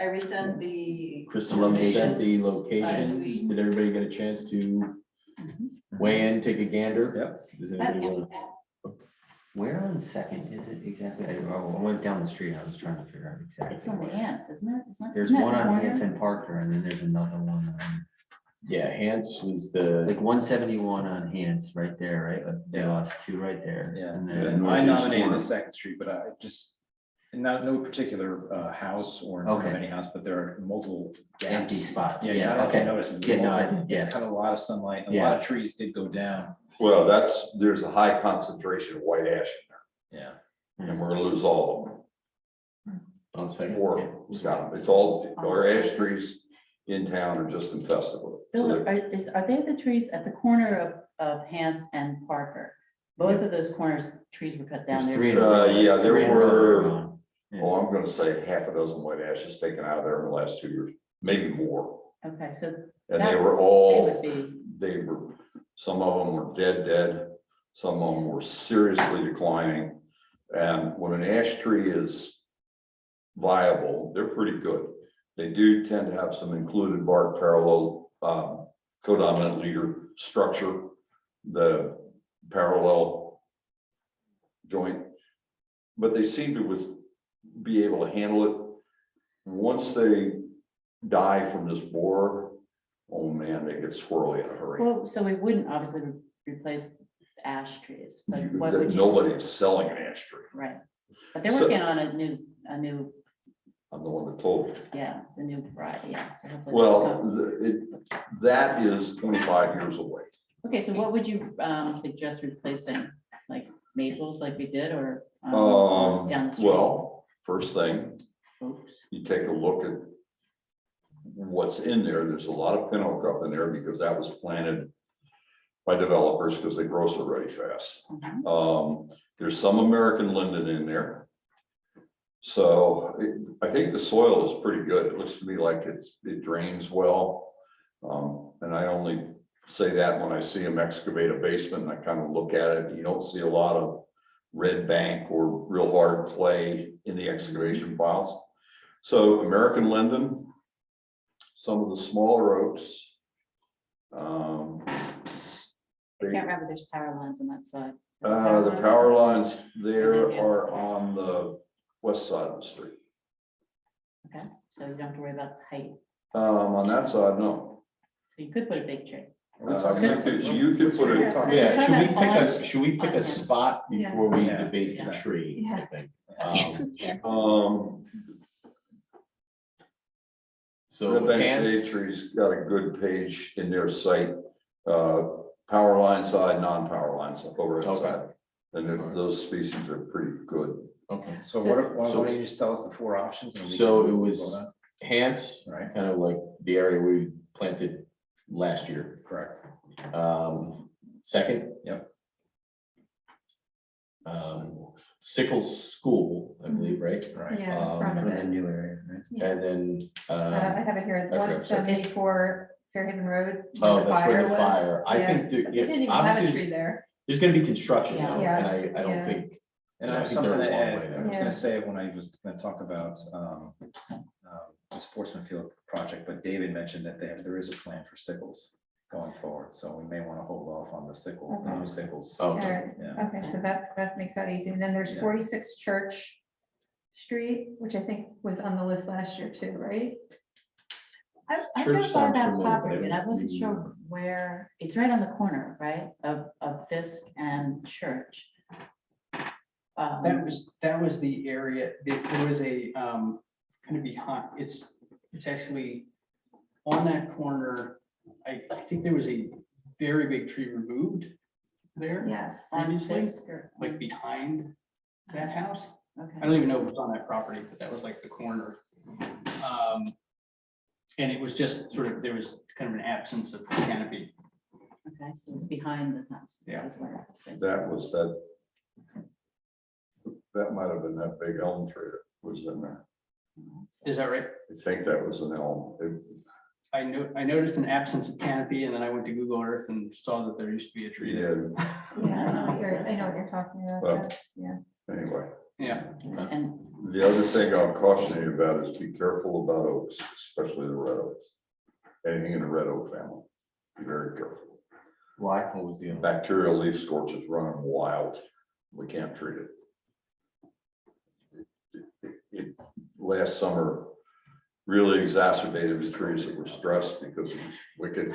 I resend the. Crystal sent the Location. locations. Did everybody get a chance to weigh in, take a gander? Yep. Does anybody want? Where on Second is it exactly? I went down the street. I was trying to figure out exactly. It's on the where. ants, isn't it? There's Isn't that one the on corner? Hanson Parker and then there's another one on, Yeah, Hans was the, like 171 on Hans right there, right? They Yeah. lost two right there. Yeah. And Yeah, then, I northeast nominated corner. the Second Street, but I just, not no particular house or in front of Okay. any house, but there are multiple empty gaps. spots. Yeah, yeah, I okay. noticed. it. Yeah, no, I Multiple- did, yeah. It's got a lot of sunlight, and a Yeah. lot of trees did go down. Well, there's a high concentration of white ash in Yeah. there, and we're gonna lose all of them. on second. More, it's all, our ash trees in town are just infested with it. So Bill, they're- are they the trees at the corner of Hans and Parker? Both of those corners, trees were cut down There's there. three in a row. Yeah, there Three in a row were- they're on. Yeah. Oh, I'm gonna say half a dozen white ashes taken out of there in the last 2 years, maybe more. Okay, so And That- they were they all, would be, some of them were dead. Some of them were seriously declining. And when an ash tree is viable, they're pretty good. They do tend to have some included bark parallel, codominant leader structure, the parallel joint. But they seem to be able to handle it. Once they die from this borer, oh man, they get squirrely in a hurry. well, so we wouldn't obviously replace ash trees, but what would you? Nobody's selling an ash tree. Right, but they're So- working on a new, I'm the one that told you. yeah, the new variety, yeah. So hopefully they'll come. Well, that is 25 years away. Okay, so what would you suggest replacing, like maples like we did, or down the street? Well, first thing, Oops. you take a look at what's in there. There's a lot of pin oak up in there because that was planted by developers because they grow so really fast. Mhm. There's some American linden in there. So I think the soil is pretty good. It looks to me like it drains well. And I only say that when I see them excavate a basement and I kind of look at it, you don't see a lot of red bank or real hard clay in the excavation piles. So American linden, some of the smaller oaks. I can't remember, there's power lines on that side. The power lines there are on the west side of the street. Okay, so you don't have to worry about the height, On that side, no. so you could put a big tree. Are we talking You about- could put Yeah. it, Yeah, Talking about ponds should we pick on a Hans. spot Yeah. before we Yeah, debate the exactly. tree, I Yeah. think. Yeah. So the bench Hans- shade tree's got a good page in their site, power line side, non-power lines over Okay. outside. And those species are pretty good. Okay, So So- why so- don't you just tell us the four options? and we so can it vote was on Hans, it? Right, kind of like the area we planted last year. correct. Second. Yep. Sickles School, I believe, right? Right. Yeah, in front of From the it. new area, right? Yeah. And then, I have it here, I forgot, so- 174 Fairhaven Road. oh, where the that's where fire the was. fire, I Yeah. think, They didn't even have a obviously, tree there. there's gonna be construction now, Yeah. and I Yeah. don't think, And I I have think they're something a to long add. way there. I was Yeah. gonna say when I was gonna talk about the Sportsman Field project, but David mentioned that there is a plan for sickles going forward, so we may want to hold off on the sickle, the new sickles. oh, Alright, Yeah. okay, so that makes that easy. And then there's Yeah. 46 Church Street, which I think was on the list last year too, right? I Church drove by sounds that familiar, but I property and I don't wasn't sure remember. where, it's right on the corner, right, of Fisk and Church. That was the area, there was a, kind of behind, it's actually on that corner. I think there was a very big tree removed there, Yes. on previously, Fisk or- like behind that house. I Okay, don't even know if it was on that property, but that was like the corner. And it was just sort of, there was kind of an absence of canopy. okay, so it's behind the house. Yeah. That's what I was saying. That might have been that big elm tree that was in there. Is that right? I think that was an elm. I noticed an absence of canopy and then I went to Google Earth and saw that there used to be a tree there. Yeah, I know what you're talking about. Well- That's- Yeah. Anyway, Yeah, And The other thing I'll caution you about is be careful about oaks, especially the red oaks. Anything in the red oak family, be very careful. Why? What was the other? Bacterial leaf scorch is running wild. We can't treat it. Last summer really exacerbated the trees that were stressed because it was wicked.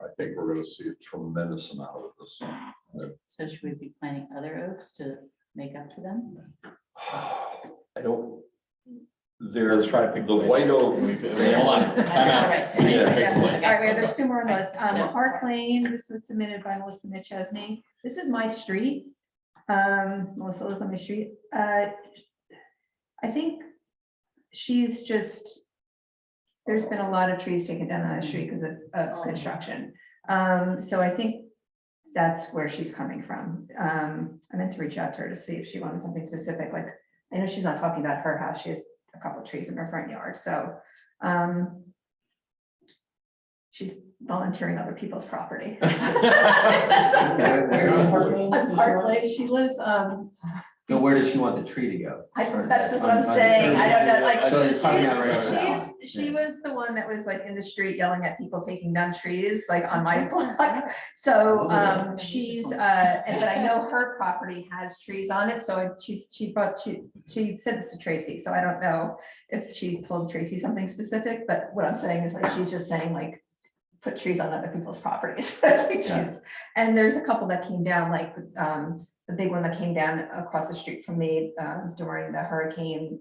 I think we're gonna see a tremendous amount of it this summer. So should we be planting other oaks to make up for them? I don't. Let's try to pick the place. white oak. Hold on, time out. Right. We need to Yeah. pick a All place. right, there's two more on the list. Yeah. Park Lane, this was submitted by Melissa McChesney. This is my street. Melissa lives on my street. I think she's just, there's been a lot of trees taken down on the street because of construction. So I think that's where she's coming from. I meant to reach out to her to see if she wanted something specific, like, I know she's not talking about her house, she has a couple of trees in her front yard, so. She's volunteering other people's property. Where on Park Lane? On Park Lane, she lives, So where does she want the tree to go? that's just what I'm On the saying, tree. I don't know, like, So it's coming out right now. she was the one that was like in the street yelling at people taking down trees, like on my block. So, she's, but I know her property has trees on it, so she said this to Tracy, so I don't know if she's told Tracy something specific, but what I'm saying is like, she's just saying like, put trees on other people's properties. And there's a couple that came down, like, the big one that came down across the street from me during the hurricane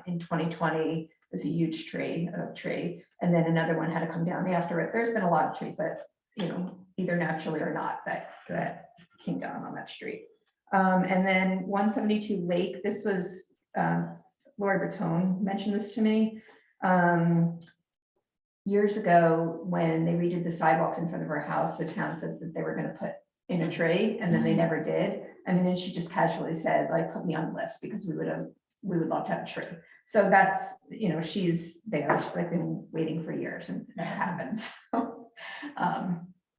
in 2020 was a huge tree, an oak tree. And then another one had to come down after it. There's been a lot of trees that, you know, either naturally or not, that came down on that street. And then 172 Lake, this was, Lori Bertone mentioned this to me. Years ago, when they redid the sidewalks in front of her house, the town said that they were gonna put in a tree, and then they never did. I mean, then she just casually said, like, put me on the list because we would love to have a tree. So that's, you know, she's there, she's like been waiting for years and it never happens. So,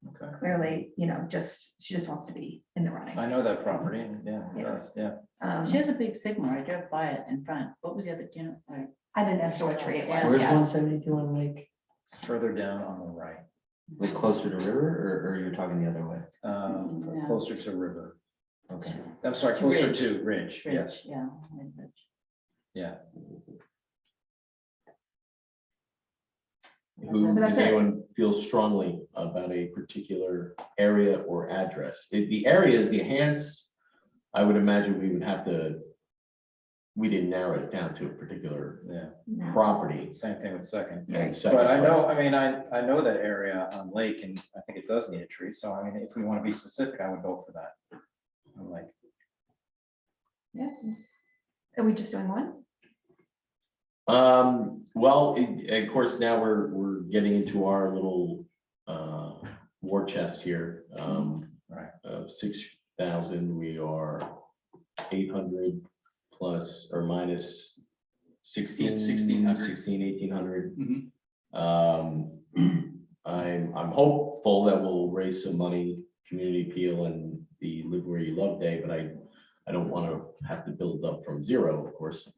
Okay. clearly, you know, she just wants to be in the running. I know that property, and yeah, it Yeah. does, yeah. She has a big sycamore. I drove by it in front. What was the other, you know? I didn't ask her what tree it was. Where's Yeah. 172 on Lake? It's further down on the right, Like closer to river, or you're talking the other way? Yeah. closer to river. Okay. I'm sorry, To closer Ridge. to Ridge, Ridge, yes, yeah. Ridge. yeah. Who, So that's does it. anyone feel strongly about a particular area or address? The areas, the hands, I would imagine we would have to, we didn't narrow it down to a particular Yeah, No. property. same thing with Second. And second, But I know, I mean, I know that area on Lake, and I think it does need a tree, so I mean, if we want to be specific, I would go for that. I'm like, Yeah. Are we just doing one? Well, of course, now we're getting into our little war chest here. Right. Of 6,000, we are 800 plus or minus 16, 1,800. I'm hopeful that we'll raise some money, community appeal and the Live Where You Love Day, but I don't want to have to build up from zero, of course.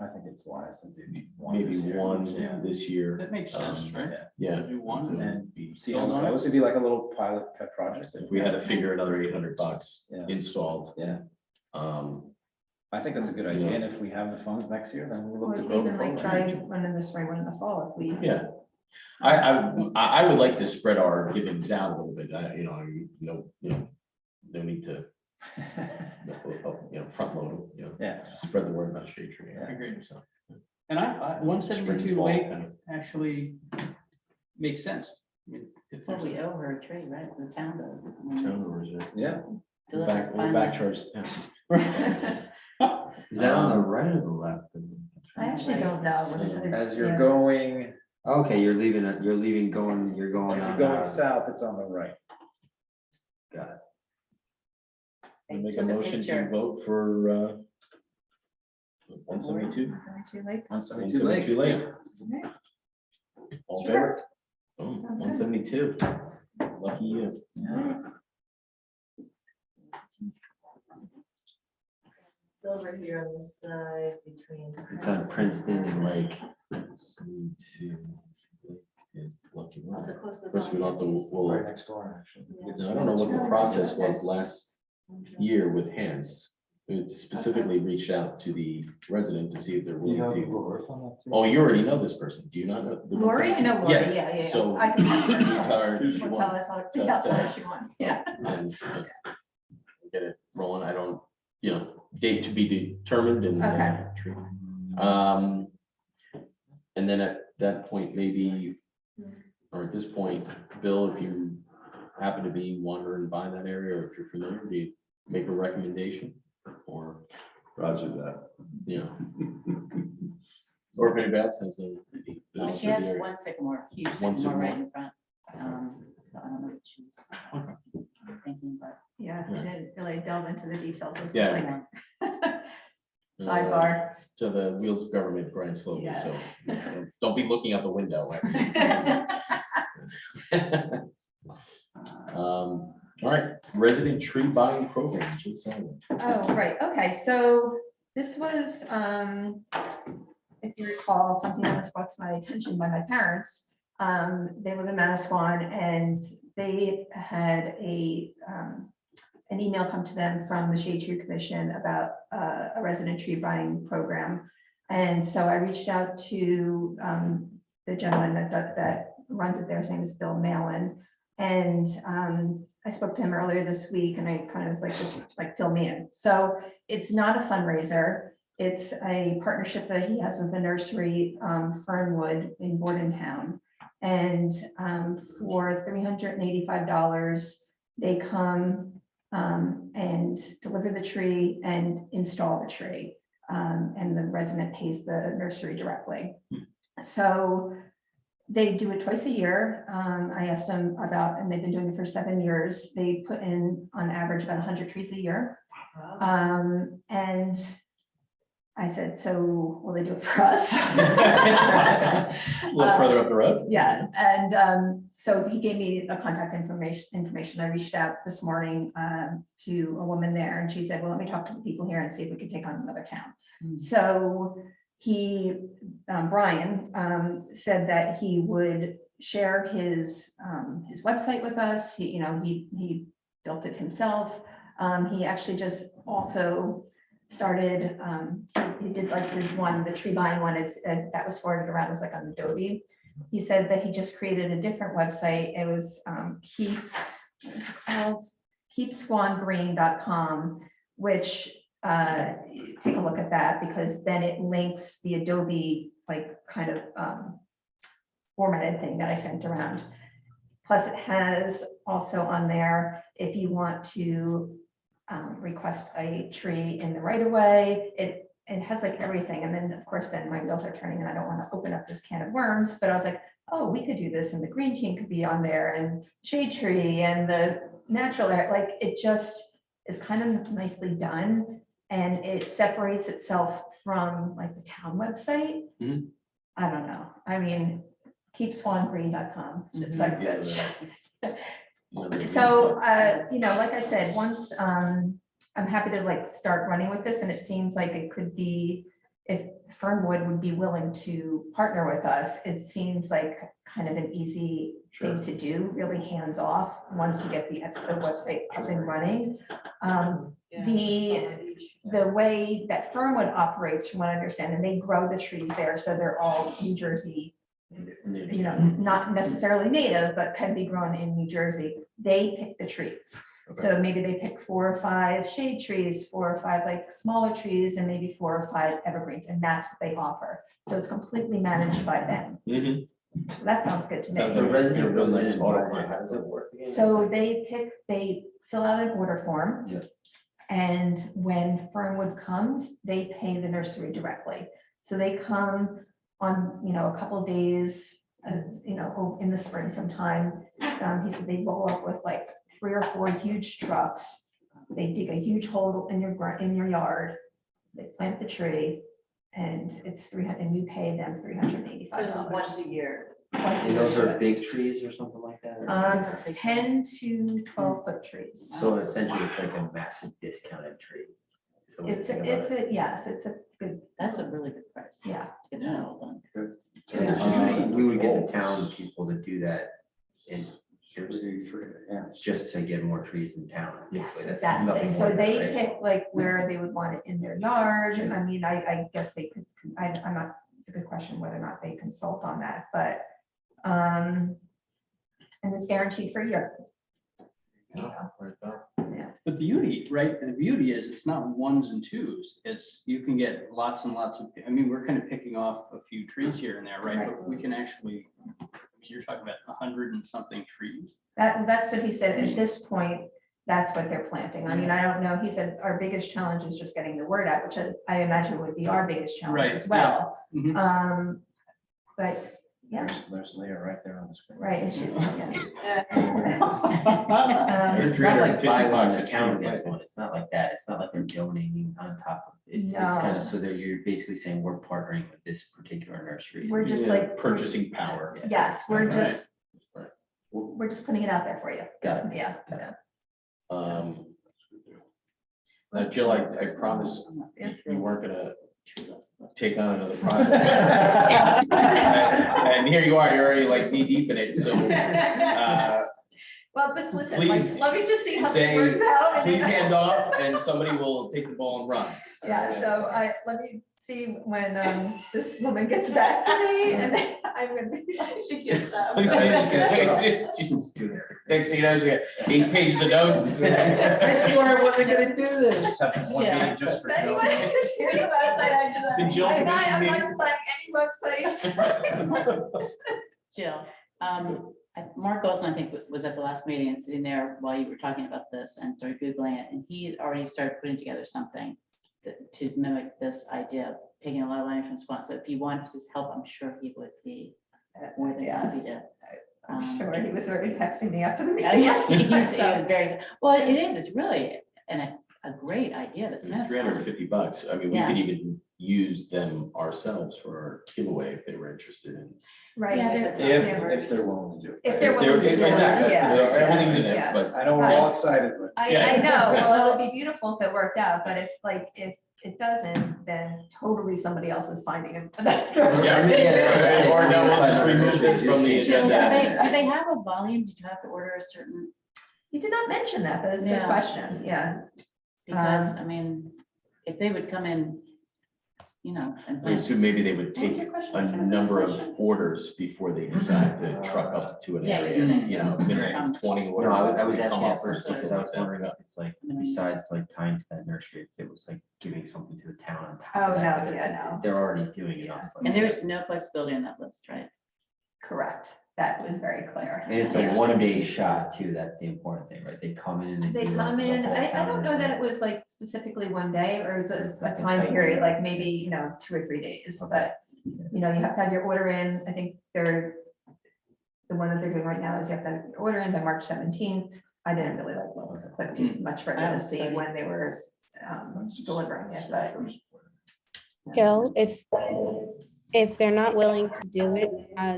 I think it's wise to do Maybe this year. one Yeah. this year. That makes sense, right? Yeah. Do one and then And see how it goes. It'd be like a little pilot pet project. If we had to figure another 800 bucks Yeah. installed. Yeah, Um, I think that's a good idea, and if we have the funds next year, then we'll Or look to grow the even like program. try one in the spring, one in the fall, if we. yeah. I would like to spread our givings out a little bit, no need to, front load, Yeah, spread the word about shade tree. Yeah. Agreed. So, And I, spring, 172 fall, Lake kind of. actually makes sense. I mean, if Well, there's we a- owe her a tree, right? The town does. Town or is it- yeah. Fill it Back, up, we'll find back it. charge. Yeah. Is that on the right or the left? I actually don't know. What's the- As you're yeah. going, Okay, you're leaving it, you're going as you're on, going south, it's on the right. got it. I Make a took motion to picture. vote for 172. 172 Lake. 172 Lake. 172 Lake. Okay. All in Sure. favor? Oh, 172. Lucky you. It's over here on this side between. It's on Princeton and Lake. Also close to the. First, we don't have to, well, Right next door, actually. I don't know what the process was last year with Hans. We specifically reached out to the resident to see if they're You willing know to. Google Earth on that too? Oh, you already know this person. Do you not know? Lori, I know Lori, Yes. yeah. So I can text her. you tell her We'll she tell wants, her, yeah, tell her she wants, yeah. and get it rolling. I don't, date to be determined and. And then at that point, maybe, or at this point, Bill, if you happen to be wandering by that area, or if you're familiar, do you make a recommendation? Or, Roger that. or if anybody else has a. But she has one sycamore, huge One sycamore right sycamore. in front. So I don't know what she's thinking, but. Yeah, I didn't really delve into the details. This was Yeah. like sidebar. So the wheels of government grind slowly, Yeah. so don't be looking out the window. All right, resident tree buying program, Jim Sullivan. Oh, right, okay, so this was, if you recall, something that was brought to my attention by my parents. They live in Manasquan, and they had an email come to them from the Shade Tree Commission about a resident tree buying program. And so I reached out to the gentleman that runs it there. His name is Bill Malin. And I spoke to him earlier this week, and I kind of was like, just like fill me in. So it's not a fundraiser. It's a partnership that he has with the nursery, Fernwood in Bordentown. And for $385, they come and deliver the tree and install the tree. And the resident pays the nursery directly. So they do it twice a year. I asked them about, and they've been doing it for 7 years. They put in on average about 100 trees a year. And I said, so will they do it for us? A little further up the road. Yeah, and so he gave me a contact information. I reached out this morning to a woman there, and she said, well, let me talk to the people here and see if we can take on another town. So he, Brian, said that he would share his website with us. He built it himself. He actually just also started, he did like this one, the tree buying one is, that was forwarded around as like on Adobe. He said that he just created a different website. It was keepsquangreen.com, which take a look at that, because then it links the Adobe like kind of formatted thing that I sent around. Plus it has also on there, if you want to request a tree in the right of way, it has like everything. And then of course, then my wheels are turning and I don't want to open up this can of worms, but I was like, oh, we could do this, and the green team could be on there, and shade tree and the natural air, like it just is kind of nicely done. And it separates itself from like the town website. Mhm. I don't know. I mean, keepsquangreen.com. It's like this. So, like I said, once I'm happy to like start running with this, and it seems like it could be, if Fernwood would be willing to partner with us, it seems like kind of an easy thing to do, really hands off, once you get the website up and running. The way that Fernwood operates, from what I understand, and they grow the trees there, so they're all New Jersey, not necessarily native, but can be grown in New Jersey. They pick the trees. So maybe they pick 4 or 5 shade trees, 4 or 5 like smaller trees, and maybe 4 or 5 evergreens, and that's what they offer. So it's completely managed by them. That sounds good to me. The resident goes in nice and audit buys it. line. How does it work again? So they fill out an order form. Yes. And when Fernwood comes, they pay the nursery directly. So they come on, a couple of days, in the spring sometime. He said they roll up with like 3 or 4 huge trucks. They dig a huge hole in your yard. They plant the tree, and it's 300, and you pay them $385. This is once a year. And those are big trees or something like that? or- 10 to 12 foot trees. So essentially, it's like a massive discounted tree. the way to It's, think about it's, it. yes, it's a good, That's a really good price. yeah. To get that all done. And it's just, we would get the town people to do that in, just to get more trees in town. Yes, basically. That's exactly. nothing So more than they that, right? pick like where they would want it in their yard. I mean, I guess they could, I'm not, it's a good question whether or not they consult on that, but, and it's guaranteed for a year. The beauty, right, the beauty is it's not ones and twos. It's, you can get lots and lots of, I mean, we're kind of picking off a few trees here and there, right? But we can actually, I mean, you're talking about 100 and something trees. That's what he said. At this point, that's what they're planting. I mean, I don't know. He said our biggest challenge is just getting the word out, which I imagine would be our biggest challenge Right, as well. Mhm. But yeah, There's Leah right there on the screen. right. And she, yeah. And it's not like buy one, $350 the a town tree. gets one. It's not like that. It's not like they're donating on top of it. It's No. kind of, so that you're basically saying we're partnering with this particular nursery. We're just Yeah, like purchasing power. Yes, we're Right. just, we're just putting it out there for you. Got it. Yeah. Jill, I promised you weren't gonna take on another Yeah. project. And here you are, you're already like knee deep in it, so Well, listen, like, Please let me just see how this say- works out. and please then- hand off and somebody will take the ball and run. Yeah, so let me see when this woman gets back to me and then I'm gonna be like, She gets that. Jeez. Next thing you know, she got 8 pages of notes. I swore I wasn't gonna do this. Just have one Yeah. meeting just for. Anybody Jill. can just Here's hear the website I The designed. Jill I'm Commission not meeting. designing any websites. Jill, Mark Olson, I think, was at the last meeting and sitting there while you were talking about this and started Googling it, and he already started putting together something to mimic this idea of taking a lot of money from Swan. So if you wanted his help, I'm sure he would be more than happy Yes, to. I'm sure he was already texting me after the Yeah, meeting. yes, he was So, very, well, it is, it's really a great idea. That's nice. $350. I mean, we Yeah. could even use them ourselves for our giveaway if they were interested in. Right. Yeah, but they're- If they're willing to do it. If they're willing to do it, Exactly, yeah, everything's in yeah. it, but I know we're all excited, but. I know, well, it'll be beautiful if it worked out, but if it doesn't, then totally somebody else is finding it. Yeah, or no, we'll just remove this from the Jill, do agenda. they have a volume? Did you have to order a certain, He did not mention that, but it's a good Yeah. question, yeah. because, I mean, if they would come in, you know, and I plant. assume maybe they would What was take your question? a Was that a number question? of orders before they decide to truck up to an Yeah, area, you think you so. know, minimum 20 No, orders. I was come asking up at first with because I was something like wondering that. if it's like, besides like tying to that nursery, if it was like giving something to the town on top Oh, of that. no, but yeah, no. They're already doing it. Yeah. on And there's no flexibility on that list, right? Correct, that was very clear. And it's Yeah. a 1-day shot too. That's the important thing, right? They come in and. They do come the in, whole I don't know town. that it was like specifically one day, or it's a I think time like- period, like maybe, 2 or 3 days, Okay. but, you have to have your order in, I think the one that they're doing right now is you have to have your order in by March 17th. I didn't really like click too much further to see when they were delivering it, but. Jill, if they're not willing to do it,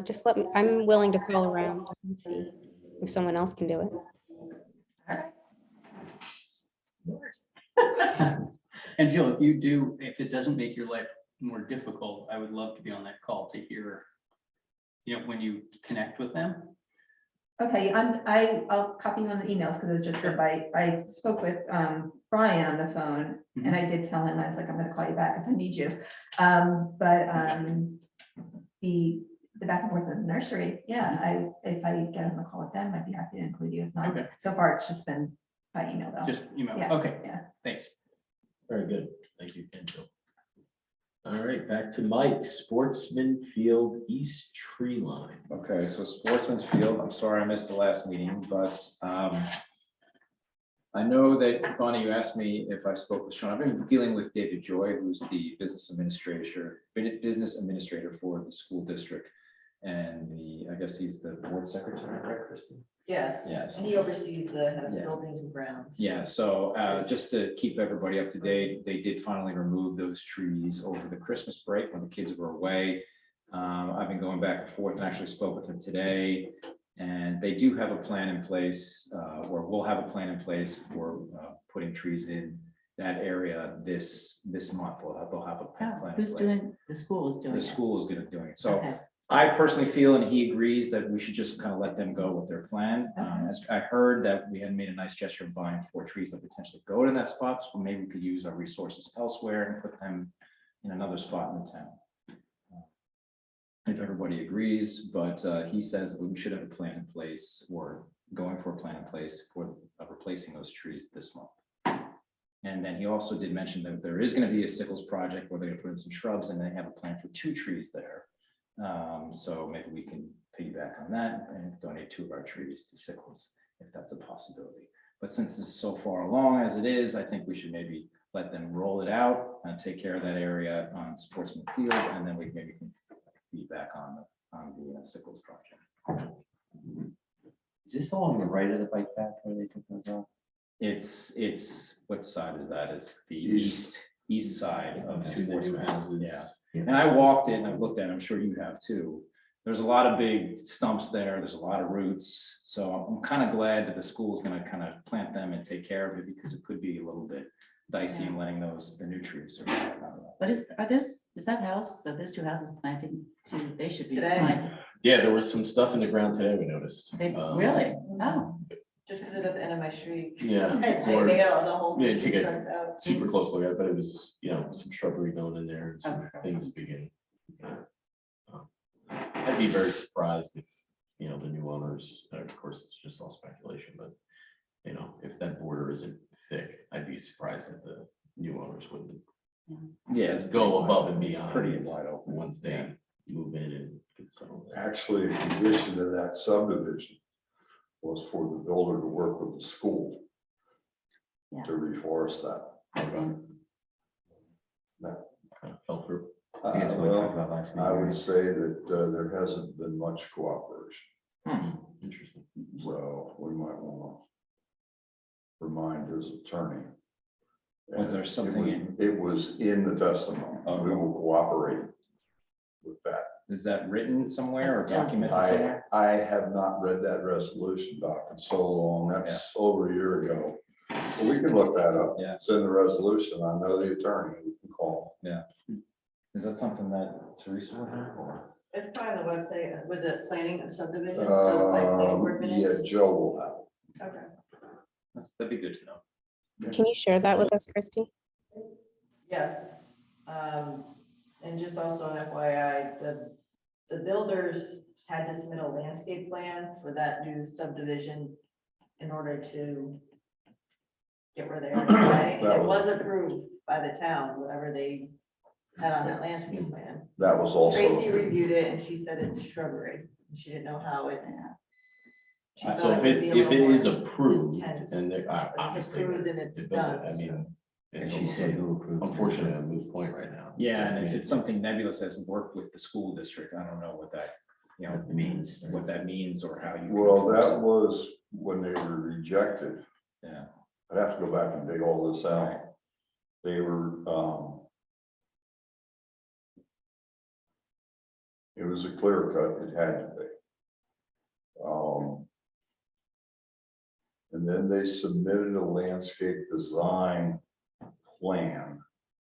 just let me, I'm willing to call around and see if someone else can do it. All right. Yours. And Jill, if it doesn't make your life more difficult, I would love to be on that call to hear, when you connect with them. Okay, I'll copy you on the emails because it's just I spoke with Brian on the phone and I did tell him, I was like, I'm gonna call you back if I need you. But the back and forth of the nursery, yeah, if I get on the call with them, I'd be happy to include you. If not, Okay. so far it's just been by email though. Just, Yeah, okay, yeah. thanks. Very good. Thank you, Ken. All right, back to Mike, Sportsman Field East Tree Line. Okay, so Sportsman's Field, I'm sorry I missed the last meeting, but I know that, Bonnie, you asked me if I spoke with Sean. I've been dealing with David Joy, who's the business administrator for the school district. And I guess he's the board secretary, right, Kristen? Yes. Yes. And he oversees the head of Yeah. buildings and grounds. Yeah, so just to keep everybody up to date, they did finally remove those trees over the Christmas break when the kids were away. I've been going back and forth and actually spoke with him today. And they do have a plan in place, or will have a plan in place for putting trees in that area this month. They'll have a plan. in Who's place. doing, the school is doing The it? school is gonna doing it. So Okay. I personally feel, and he agrees, that we should just kind of let them go with their plan. Okay. As I heard that we had made a nice gesture of buying 4 trees that potentially go to that spot, so maybe we could use our resources elsewhere and put them in another spot in the town. If everybody agrees, but he says that we should have a plan in place, or going for a plan in place for replacing those trees this month. And then he also did mention that there is going to be a sickles project where they're going to put in some shrubs, and they have a plan for 2 trees there. So maybe we can piggyback on that and donate 2 of our trees to sickles, if that's a possibility. But since this is so far along as it is, I think we should maybe let them roll it out and take care of that area on Sportsman Field, and then we maybe can feedback on the sickles project. Is this along the right of the bike path where they took those off? It's, what side is that? It's the east side of Two Sportsman. houses. Yeah. And I walked it and I looked at it, I'm sure you have too. There's a lot of big stumps there, there's a lot of roots, so I'm kind of glad that the school is gonna kind of plant them and take care of it, because it could be a little bit dicey in letting the new trees survive. But is that house, so those 2 houses planting too, they should be Today. planted. Yeah, there was some stuff in the ground today we noticed. Really? Oh, Just because it's at the end of my street. Yeah. They or- got all the whole. Yeah, take it. trucks out. Super close look at it, but it was, some shrubbery going in there and some Okay. things beginning. I'd be very surprised if, the new owners, of course, it's just all speculation, but, if that border isn't thick, I'd be surprised that the new owners wouldn't Yeah, it's go pretty above wide. and It's beyond pretty wide open. once they Yeah. move in and get settled in. Actually, a condition of that subdivision was for the builder to work with the school Yeah. to reforest that. Kind of fell through. I think that's what we talked Well, about last I would meeting. say that there hasn't been much cooperation, Interesting. so we might want to remind his attorney. Was there And something it was in the testimony. Oh. We will cooperate with that. Is that written somewhere or That's done. documented somewhere? I have not read that resolution, Doc, in so long. That's over a year ago. But we can look that up. Yeah. It's in the resolution. I know the attorney. We can call. Is that something that Teresa would have, or? It's probably on the website. Was it planning of subdivision? So like planning board Yeah, minutes? Joe will have it. Okay. That'd be good to know. Can you share that with us, Christy? Yes, and just also an FYI, the builders had to submit a landscape plan for that new subdivision in order to get where they are today, and That it was- was approved by the town, whatever they had on that landscape plan. That was also. Tracy reviewed it and she said it's shrubbery, and she didn't know how it. she So thought if would be it, a if little it more is approved, intense, and but it's obviously. approved and it's they built it, done, I so. mean, And it's she almost said like, who approved. it. unfortunately, a moot point right now. Yeah, and I if mean, it's something nebulous as work with the school district, I don't know what that, Means. what that means or how you. can Well, enforce that it. was when they were rejected. Yeah. I'd have to go back and dig all this out. They were, it was a clear cut, it had to be. And then they submitted a landscape design plan.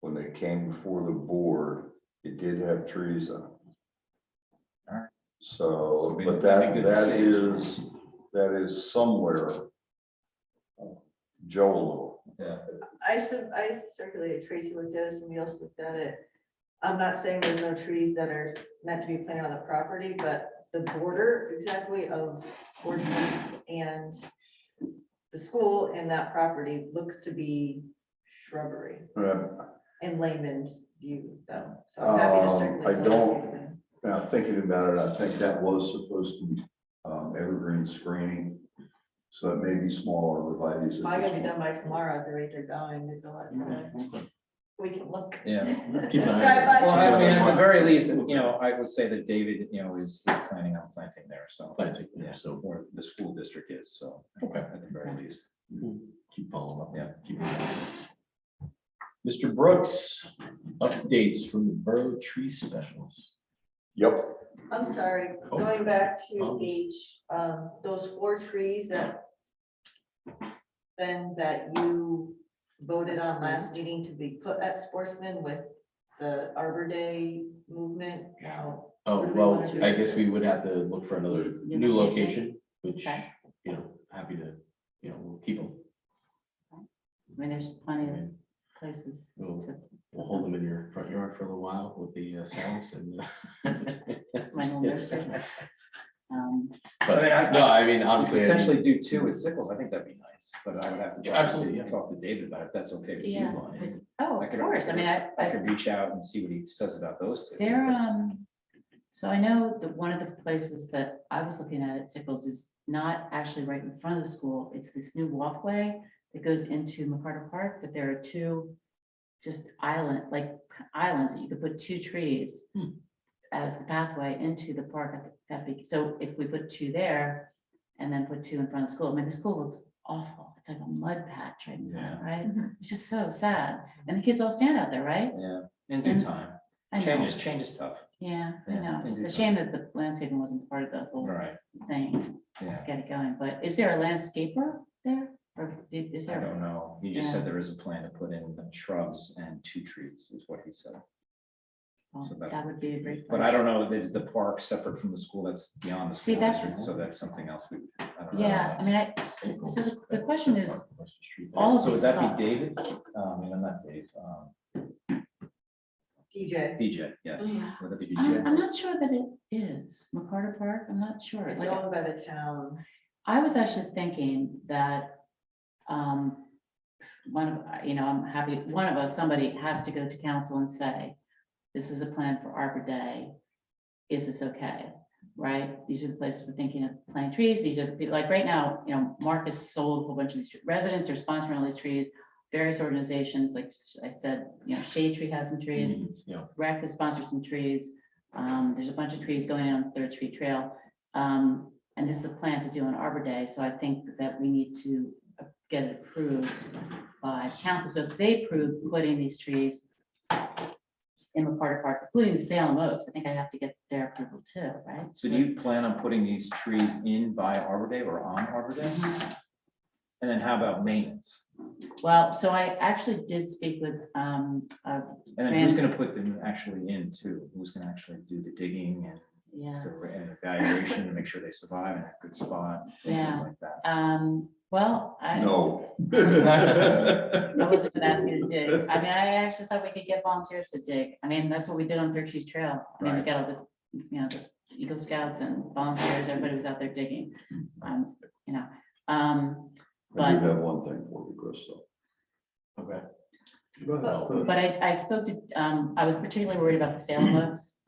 When they came before the board, it did have trees in it. Alright. So, So but that'd be good to see. that is somewhere. Joel. Yeah. I circulated, Tracy looked at it, somebody else looked at it. I'm not saying there's no trees that are meant to be planted on the property, but the border exactly of Sportsman and the school and that property looks to be shrubbery in layman's view though. So I'm happy to circulate. I those don't- if you can. Now, thinking about it, I think that was supposed to be evergreen screening. So it may be smaller arborvitae's. at I'm this gonna be point. done by tomorrow at the rate they're going. They go out today. We can look. Yeah. Keep an eye on Drive it. by. Well, I mean, at the very least, I would say that David, is planning on planting there, so. Planting, Yeah, so or the school district is, so. Okay. At the very least. keep following up. Yeah. Keep an eye on it. Mr. Brooks, updates from the Borough Tree Specialist. Yep, I'm sorry, Oh. going back to Oh. H, those 4 trees that you voted on last meeting to be put at Sportsman with the Arbor Day movement now. Oh, What do we well, wanna do? I guess we would have to look for another New new location? location, which, Okay. you know, happy to, you know, we'll keep them. I mean, there's plenty of places We'll, to, we'll hold them in your front yard for a little while with the sounds and. my little nursery. But, I mean, no, I mean, obviously. I mean- Potentially do two at Sickles, I think that'd be nice, but I would have to. Absolutely, yeah. Talk to David about it, if that's okay with you, Yeah, Lonnie. oh, I of could- course, I mean, I I, could reach out and see what he says about those two. they're, so I know that one of the places that I was looking at Sickles is not actually right in front of the school. It's this new walkway that goes into McCarter Park, that there are two just islands that you could put two trees as the pathway into the park at the FB. So if we put two there and then put two in front of the school, I mean, the school looks awful. It's like a mud patch right now, right? Mhm. It's just so sad. And the kids all stand out there, right? Yeah, in due And- time. I know. Change is tough. Yeah, I Yeah, know. in It's due a time. shame that the landscaping wasn't part of the whole Right, thing yeah. to get it going. But is there a landscaper there? Or is I there? don't know. He just said Yeah. there is a plan to put in shrubs and 2 trees is what he said. Well, so that's- that would be a great. But I place. don't know, there's the park separate from the school that's beyond the See, school that's- district, so that's something else we, I don't know. Yeah, I mean, so the question is, all of So would these that stuff- be David? I mean, I'm not Dave, DJ. DJ, yes. Yeah. Would that be I'm DJ? not sure that it is McCarter Park. I'm not sure. It's Like, owned by the town. I was actually thinking that one of, I'm happy, one of us, somebody has to go to council and say, this is a plan for Arbor Day. Is this okay? Right? These are the places we're thinking of planting trees. These are the people, like right now, Marcus sold a whole bunch of these residents are sponsoring all these trees. Various organizations, like I said, Shade Tree has some trees. Yeah, Rec has sponsored some trees. There's a bunch of trees going in on Third Street Trail. And this is a plan to do on Arbor Day, so I think that we need to get it approved by council. So if they approve putting these trees in McCarter Park, including the Salem Oaks, I think I have to get their approval too, right? So do you plan on putting these trees in by Arbor Day or on Arbor Day? Mhm. And then how about maintenance? Well, so I actually did speak with, And then who's Fran- gonna put them actually in too? Who's gonna actually do the digging and yeah, and evaluation to make sure they survive in a good spot? things Yeah. Like that. well, No. I wasn't gonna ask you to dig. I mean, I actually thought we could get volunteers to dig. I mean, that's what we did on Third Street Trail. I mean, we Right. got all the Eagle Scouts and volunteers, everybody was out there digging. I do But, have one thing for you, Chris, though. okay. but I spoke to, I was particularly worried about the Salem Oaks.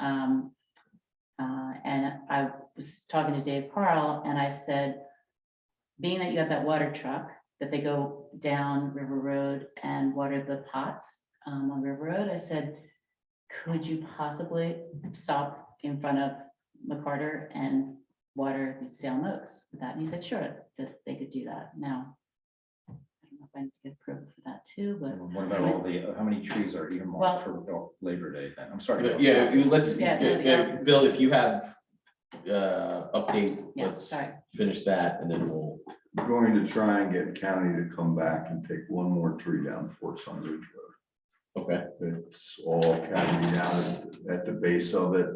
And I was talking to Dave Carl and I said, being that you have that water truck, that they go down River Road and water the pots on River Road, I said, could you possibly stop in front of McCarter and water the Salem Oaks with that? And he said, sure, that they could do that. Now, I don't know if I need to get approval for that too, but What about all the, how many trees are Well- earmarked for Labor Day then? I'm sorry. to- Yeah, let's, Yeah, no, the- Bill, if you have update, Yeah, let's sorry. finish that and then we'll. Going to try and get county to come back and take one more tree down Fort Sun Ridge Road. Okay, It's all county down at the base of it.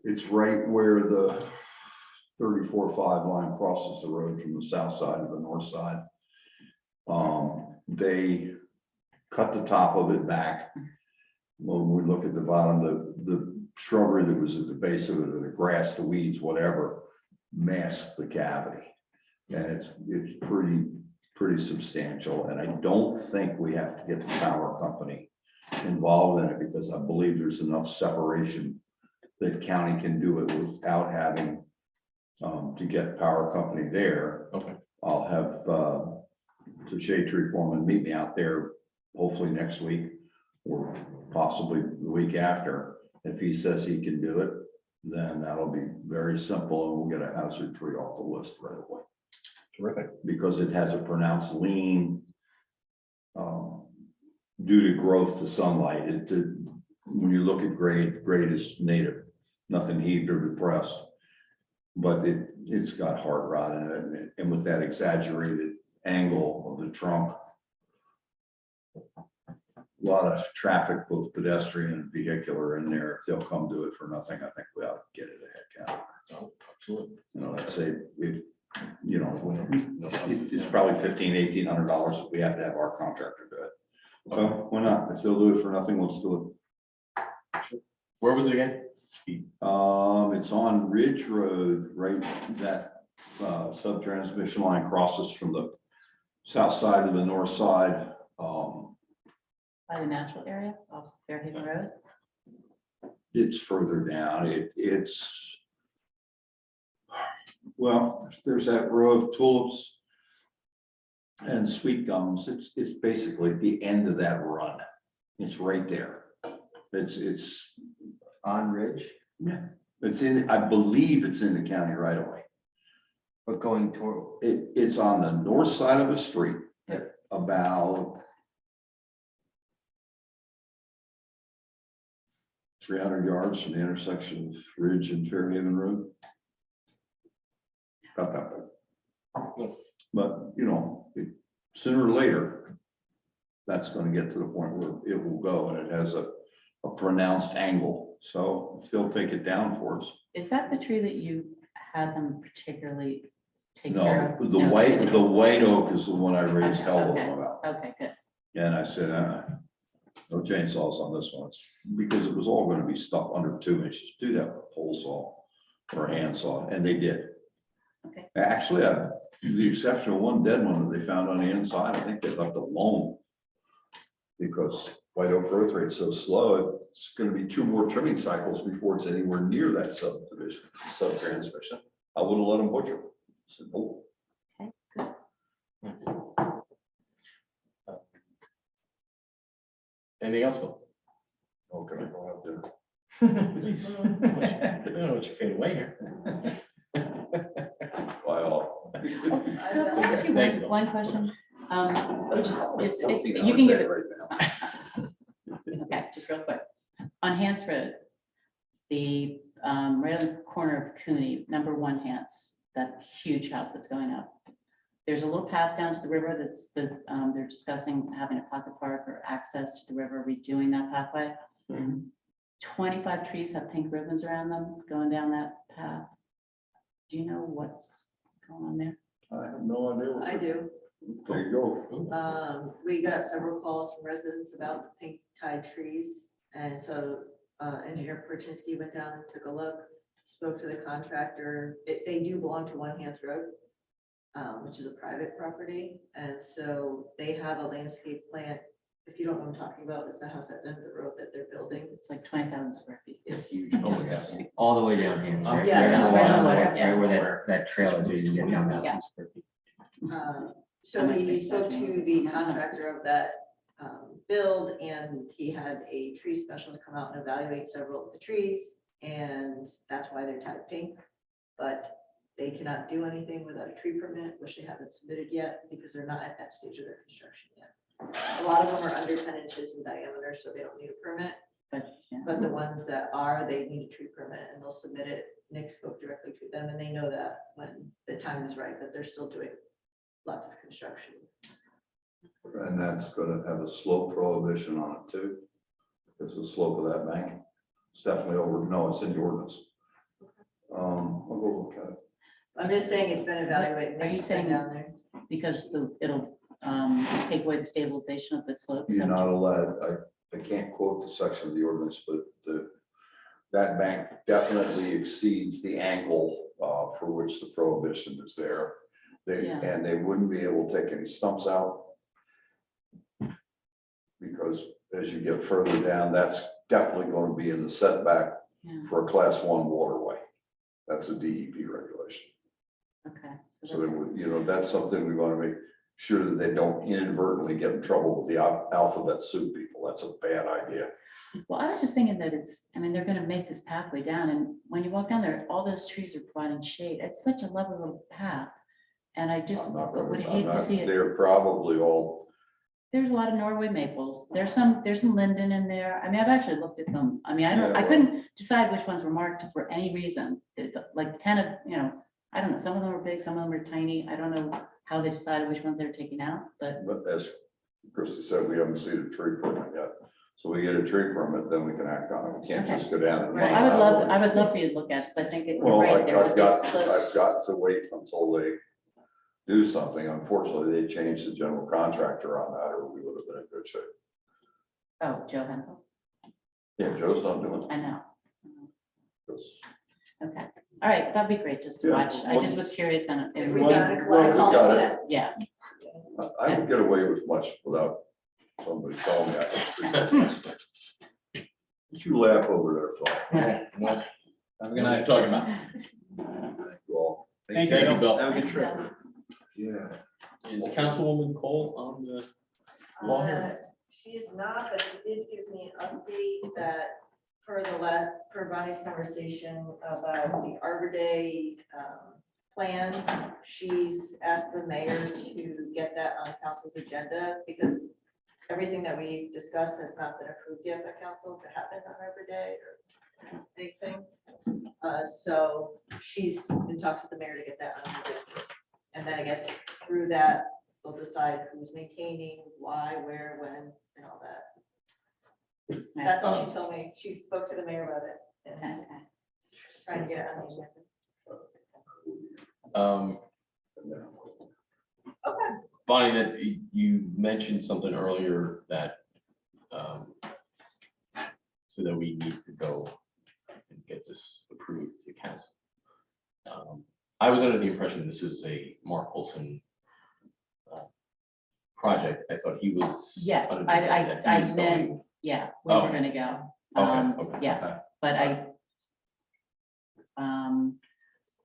It's right where the 34-5 line crosses the road from the south side to the north side. They cut the top of it back. When we look at the bottom, the shrubbery that was at the base of it, or the grass, the weeds, whatever, masked the cavity. And it's pretty substantial, and I don't think we have to get the power company involved in it, because I believe there's enough separation that county can do it without having to get power company there. okay, I'll have the shade tree foreman meet me out there hopefully next week or possibly the week after. If he says he can do it, then that'll be very simple and we'll get a hazard tree off the list right away. terrific. Because it has a pronounced lean due to growth to sunlight. When you look at grade is native, nothing heaved or depressed. But it's got heart rot in it, and with that exaggerated angle of the trunk, lot of traffic, both pedestrian and vehicular in there. If they'll come do it for nothing, I think we ought to get it a heck out. Oh, absolutely. You know, let's say, it, you know, No, it's probably $1,500-$1,800 if we have to have our contractor do it. So why not? If they'll do it for nothing, let's do Where was it again? it. It's on Ridge Road, right? That sub-transmission line crosses from the south side to the north side. By the natural area off Fairhaven Road. It's further down. It's, well, there's that row of tulips and sweet gums. It's basically the end of that run. It's right there. It's On Ridge, yeah, it's in, I believe it's in the county right away. but going toward, It's on the north side of the street. Yep. About 300 yards from the intersection of Ridge and Fairhaven Road. About that big. But, you know, sooner or later, that's gonna get to the point where it will go, and it has a pronounced angle. So if they'll take it down for us. Is that the tree that you had them particularly take care No, of? the No, white oak is the one I raised hell with Okay. them about. Okay, good. And I said, no chainsaws on this one, it's because it was all gonna be stuff under 2 inches. Do that with a pole saw or a hand saw, and they did. Okay. Actually, the exception of one dead one that they found on the inside, I think they left alone. Because white oak growth rate's so slow, it's gonna be 2 more trimming cycles before it's anywhere near that subdivision, sub-transmission. I wouldn't let them butcher. I said, oh. Okay, good. Anything else, Bill? Okay, we'll have dinner. Please. I don't know what you're fading away here. By all. Can I ask you Thank you. one question? Which is, Don't think you I'm can in give bed it, right now. okay, just real quick. On Hance Road, the, right on the corner of Cooney, #1 Hance, that huge house that's going up. There's a little path down to the river that's, they're discussing having a pocket park or access to the river, redoing that pathway. 25 trees have pink ribbons around them going down that path. Do you know what's going on there? I have no idea. I do. There you go. We got several calls from residents about the pink tide trees. And so Engineer Perchinsky went down and took a look, spoke to the contractor. They do belong to One Hands Road, which is a private property. And so they have a landscape plan. If you don't know what I'm talking about, it's the house at the end of the road that they're building. It's like 20,000 square feet. It's Huge. oh my gosh, all the way down here. Right Yeah, right on the right on the water, water, yeah. right where that trail is, you can get down there. Yeah. So he spoke to the contractor of that build, and he had a tree specialist come out and evaluate several of the trees, and that's why they're tied pink. But they cannot do anything without a tree permit, which they haven't submitted yet, because they're not at that stage of their construction yet. A lot of them are under 10 inches in diameter, so they don't need a permit. But, yeah. But the ones that are, they need a tree permit, and they'll submit it. Nick spoke directly to them, and they know that when the time is right, that they're still doing lots of construction. And that's gonna have a slope prohibition on it too. Because the slope of that bank, it's definitely over, no, it's in the ordinance. I'll go look at it. I'm just saying it's been evaluated. Are you Nick's been saying- down there? Because it'll take away the stabilization of the slope. Is You're that what not allowed, I can't quote the section of the ordinance, but that bank definitely exceeds the angle for which the prohibition is there. Yeah. And they wouldn't be able to take any stumps out. Because as you get further down, that's definitely going to be in the setback Yeah. for a class 1 waterway. That's a DEP regulation. Okay. So, that's- it would, you know, that's something we want to make sure that they don't inadvertently get in trouble with the alphabet soup people. That's a bad idea. Well, I was just thinking that they're gonna make this pathway down, and when you walk down there, all those trees are providing shade. It's such a lovely little path. And I just I'm not would gonna- I'm hate to not- see it. They're probably all, There's a lot of Norway maples. There's some linden in there. I mean, I've actually looked at them. I mean, I Yeah, well- couldn't decide which ones were marked for any reason. It's like 10 of, I don't know, some of them are big, some of them are tiny. I don't know how they decided which ones they're taking out, but but as Christie said we haven't seen a tree permit yet. So we get a tree permit, then we can act on it. We can't just go down and. Well, I would love for you to look at it, because I think you're Well, right, there's a big slip. I've got to wait until they do something. Unfortunately, they changed the general contractor on that, or we would have been in good shape. Oh, Joe Hempel, Yeah, Joe's not doing I know. this. Okay, all right, that'd be great just to Yeah, watch. I just was curious and, We and- got to Well, collect we calls got for it. that. yeah, I would get away with much without somebody telling me I can. Did you laugh over there, Phil? Have a good What night. you talking about? Thank you all. Thank you, Bill. Have a good trip. Yeah. Is Councilwoman Cole on the wall here? She is not, but she did give me an update that per Bonnie's conversation about the Arbor Day plan, she's asked the mayor to get that on council's agenda because everything that we discussed has not been approved yet by council to happen on Arbor Day or anything. So she's in talks with the mayor to get that on the agenda. And then I guess through that, they'll decide who's maintaining, why, where, when, and all that. That's all she told me. She spoke to the mayor about it and Okay. she's trying to get it on the agenda. Okay. Bonnie, that you mentioned something earlier that, so that we need to go and get this approved to council. I was under the impression this is a Mark Olson project. I thought he was. yes, under the impression that he I was meant, going- yeah, we were Okay. gonna go. Okay, okay. Yeah, but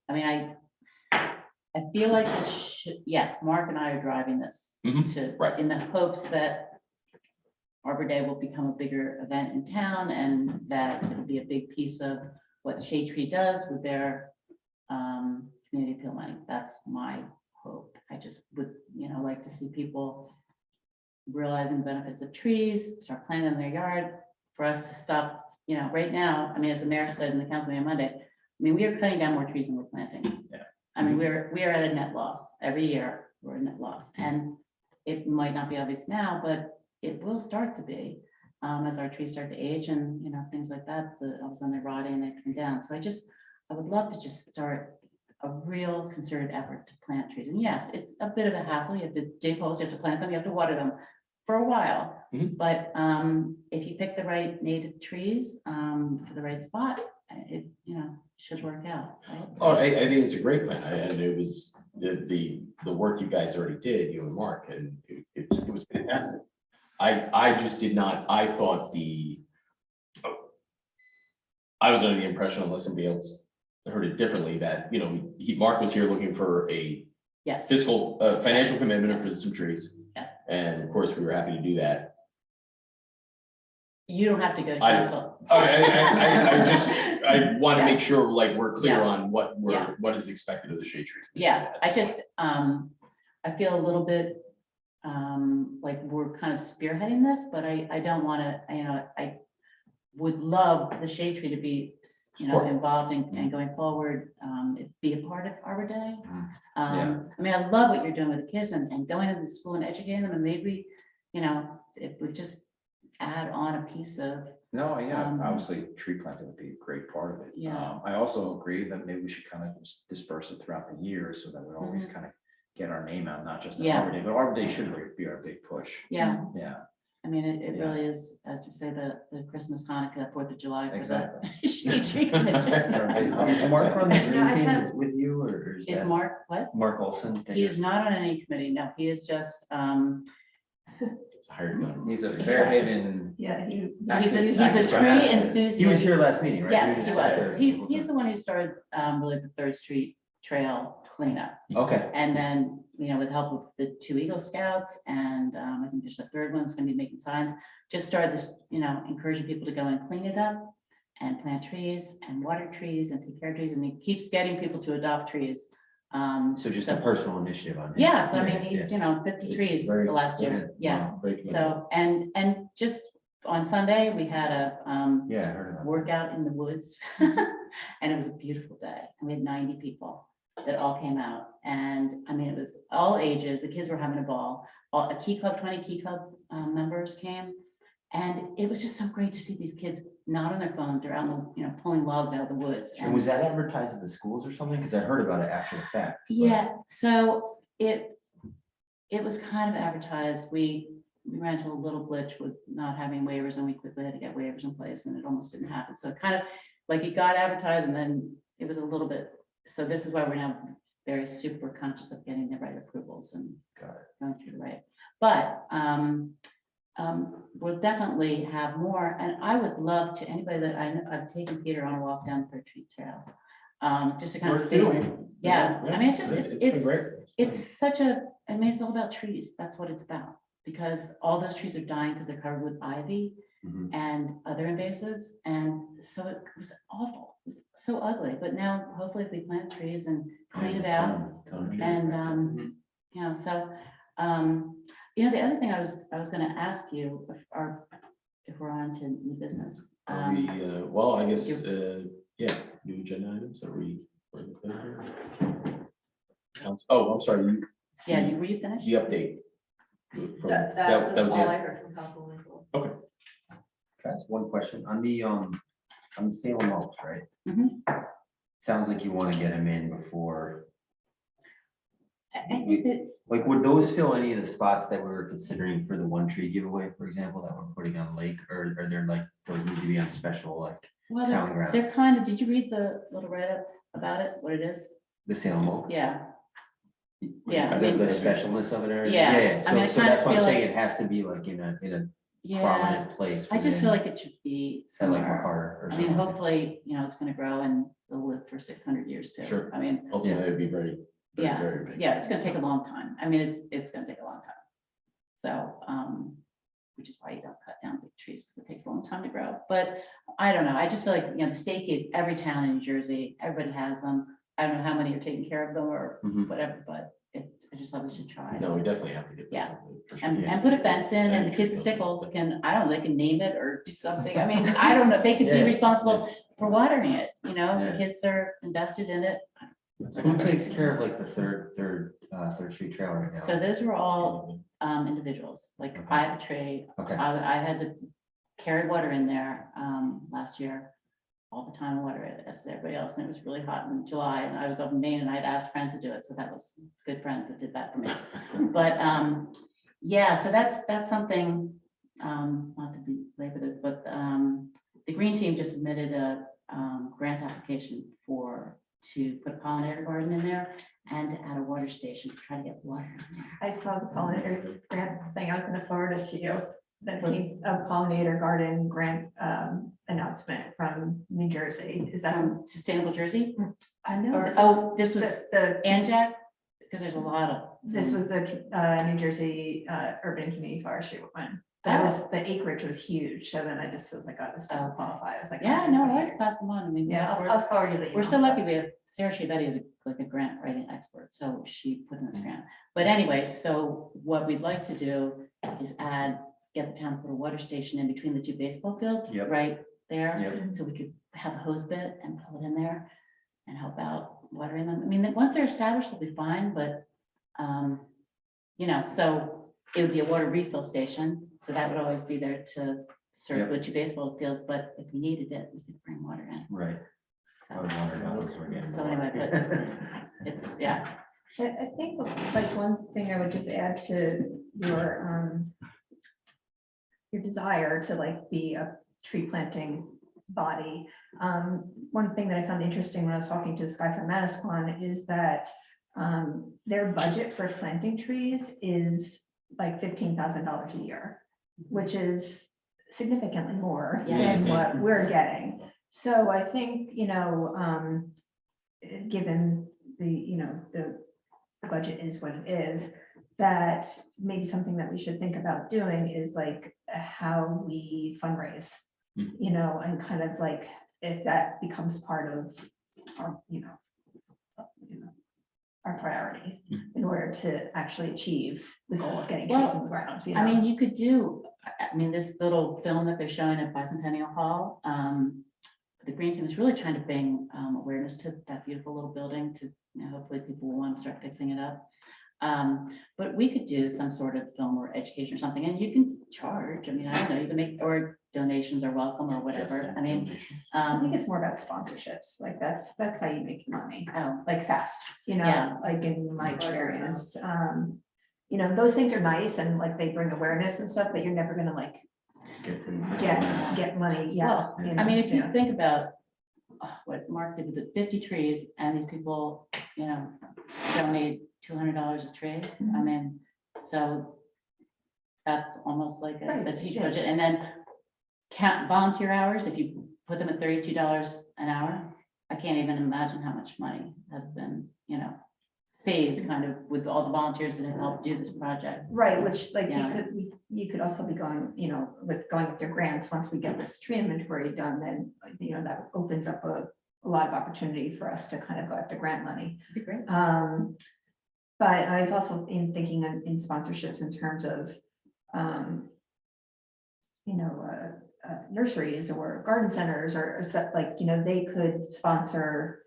I mean, I feel like this should, yes, Mark and I are driving this to, right. in the hopes that Arbor Day will become a bigger event in town and that it'll be a big piece of what Shade Tree does with their community appeal money. That's my hope. I just would, like to see people realizing the benefits of trees, start planting in their yard, for us to stop, right now, I mean, as the mayor said in the council meeting on Monday, I mean, we are cutting down more trees than we're planting. Yeah. I mean, we are at a net loss. Every year, we're a net loss. And it might not be obvious now, but it will start to be as our trees start to age and, things like that, all of a sudden they're rotting and they come down. So I would love to just start a real concerted effort to plant trees. And yes, it's a bit of a hassle. You have to dig holes, you have to plant them, you have to water them for a while. But if you pick the right native trees for the right spot, it, should work out, right? Oh, I think it's a great plan. And it was the work you guys already did, you and Mark, and it was fantastic. I just did not, I thought I was under the impression, unless somebody else heard it differently, that, Mark was here looking for a Yes, fiscal, financial commitment for some trees. Yes. And of course, we were happy to do that. you don't have to go to I- council. I want to Yeah. make sure, like, we're clear Yeah. on what Yeah. what is expected of the shade tree. Yeah, I just, I feel a little bit, like we're kind of spearheading this, but I don't want to, I would love the shade tree to be, Sure. involved and going forward, be a part of Arbor Day. Yeah. I mean, I love what you're doing with the kids and going into the school and educating them, and maybe, it would just add on a piece of, No, yeah, Um, obviously tree planting would be a great part of it. Yeah. I also agree that maybe we should kind of just disperse it throughout the year so that we always kind of get our name out, not just at Yeah. Arbor Day, but Arbor Day should really be our big push. yeah, Yeah, I mean, it Yeah. really is, as you say, the Christmas, Hanukkah, 4th of July. for the Exactly. Shade Tree Commission. Is Mark on the No, green I team have- with you, or is Is that Mark, what? Mark Olson? He is not on any committee, no, he is just, It's a hired gun. he's a Fairhaven. Yeah, he's a Active tree draft. enthusiast. He was here last meeting, right? Yes, he just was. sat there. He's the one who started, really the Third Street Trail cleanup. Okay, And then, with help of the 2 Eagle Scouts and, I think there's a third one that's gonna be making signs, just started this, encouraging people to go and clean it up and plant trees and water trees and take care of trees. And he keeps getting people to adopt trees. so just a personal initiative on. his Yeah, so I part. mean, he's, Yeah. 50 It's trees very the last year, good. yeah. Wow, great commitment. So, and just on Sunday, we had a Yeah, I heard about that. workout in the woods. And it was a beautiful day. And we had 90 people that all came out. And I mean, it was all ages. The kids were having a ball. a Key Club, 20 Key Club members came. And it was just so great to see these kids not on their phones, they're out, pulling logs out of the woods. And was that advertised at the schools or something? Because I heard about it after the fact. but- Yeah, so it was kind of advertised. We ran into a little glitch with not having waivers, and we quickly had to get waivers in place, and it almost didn't happen. So kind of like it got advertised, and then it was a little bit, so this is why we're now very super conscious of getting the right approvals and going through the right. But we'll definitely have more, and I would love to, anybody that I've taken Peter on a walk down Third Street Trail. Just to kind of Worth see. doing. Yeah, I mean, it's just, been it's great. such a, I mean, it's all about trees. That's what it's about. Because all those trees are dying because they're covered with ivy Mhm. and other invasives. And so it was awful. It was so ugly. But now hopefully if we plant trees and clean it out and, so, the other thing I was gonna ask you, if we're on to new business. Are we, well, I guess, yeah, new agenda items that we. Oh, I'm sorry, Yeah, were you finished? the update. From- That was was all it. I heard from Councilwoman Cool. Can I ask one question on the Salem Oaks, right? Mhm. Sounds like you want to get them in before, I think that, like, would those fill any of the spots that we were considering for the one tree giveaway, for example, that we're putting on Lake, or are there like, those need to be on special, like, well, town they're grounds? kind of, did you read the little write-up about it, what it is? The Salem Oak? Yeah, yeah, I The mean, specialness of it, or? Yeah, I mean, So I so kinda that's why I'm feel saying like- it has to be like in a yeah, prominent place. I just feel within, like it should be at like somewhere. McCarter or I mean, something. hopefully, it's gonna grow and it'll live for 600 years too. Sure. I mean, Hopefully it'd be very, very, Yeah, very big. yeah, it's gonna take a long time. I mean, it's gonna take a long time. So, which is why you don't cut down big trees, because it takes a long time to grow. But I don't know, I just feel like, the state gave every town in New Jersey, everybody has them. I don't know how many are taking care of them or Mhm. whatever, but I just thought we should try. No, we definitely have to get. Yeah. that, for sure. And put a fence in, and And the kids at tree Sickles fields. can, I don't know, they can name it or do something. I mean, I don't know, they could be Yeah, responsible for watering it, the Yeah. kids are invested in it. Who takes care of like the Third Street Trail right now? So those were all individuals, like Okay. I have a tree, Okay, I had to carry water in there last year. All the time, water it as everybody else, and it was really hot in July, and I was up in Maine, and I'd asked friends to do it, so that was good friends that did that for me. But yeah, so that's something, not to be labor this, but the green team just submitted a grant application to put a pollinator garden in there and to add a water station to try to get water in there. I saw the pollinator grant thing. I was gonna forward it to you. That came a pollinator garden grant announcement from New Jersey. Is that? Sustainable Jersey? I know. Or, this was The, Anjac, because there's a lot of. this was the New Jersey Urban Community Forestry one. That was, the acreage was huge. So then I just was like, oh, this doesn't qualify. I was like. Yeah, no, I 120 always acres. pass them on. I mean, Yeah, we're- I'll forward you the. we're email. so lucky. We have Sarah Shivetti is like a grant writing expert, so she put in this grant. But anyway, so what we'd like to do is get the town to put a water station in between the two baseball fields, Yep. right there. Yep. So we could have a hose bit and pull it in there and help out watering them. I mean, once they're established, they'll be fine, but, so it would be a water refill station. So that would always be there to serve Yep. the two baseball fields, but if we needed it, we could bring water in. right. So- I was wondering how those were getting. So anyway, but it's, yeah, I think like one thing I would just add to your desire to like be a tree planting body. One thing that I found interesting when I was talking to this guy from Manasquan is that their budget for planting trees is like $15,000 a year, which is significantly more Yes. than what we're getting. So I think, given the budget is what it is, that maybe something that we should think about doing is like how we fundraise, and kind of like if that becomes part of our, our priority in order to actually achieve the goal of getting trees in the ground. I mean, you could do, this little film that they're showing at Bicentennial Hall. The Green Team is really trying to bring awareness to that beautiful little building to, hopefully people will want to start fixing it up. But we could do some sort of film or education or something, and you can charge, I mean, I don't know, you can make, or donations are welcome or whatever, I mean, I think it's more about sponsorships, like that's how you make money, oh, like fast, you Yeah. know, like in my experience. You know, those things are nice and like they bring awareness and stuff, but you're never gonna like get money, yeah. Well, you I know, mean, if you yeah. think about what Mark did with the 50 trees, and these people, you know, donate $200 a tree, I mean, so that's almost like Right, that's a huge yeah. budget, and then count volunteer hours, if you put them at $32 an hour, I can't even imagine how much money has been, you know, saved kind of with all the volunteers that have helped do this project. Right, which like Yeah. you could also be going, you know, with going with your grants, once we get this tree inventory done, then, you know, that opens up a lot of opportunity for us to kind of go after grant money. It'd be great. But I was also thinking in sponsorships in terms of, you know, nurseries or garden centers or like, you know, they could sponsor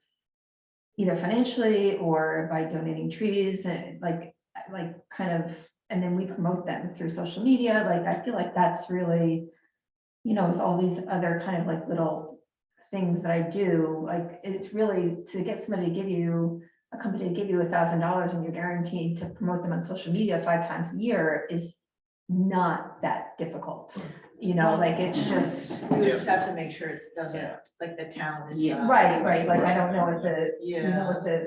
either financially or by donating trees and like kind of, and then we promote them through social media. Like, I feel like that's really, you know, with all these other kind of like little things that I do, like, it's really to get somebody to give you, a company to give you $1,000 and you're guaranteed to promote them on social media 5 times a year is not that difficult. You know, like, it's just, We would just have to make sure it doesn't, like the town is. Yeah. not- right, like, I don't know what you know, Yeah.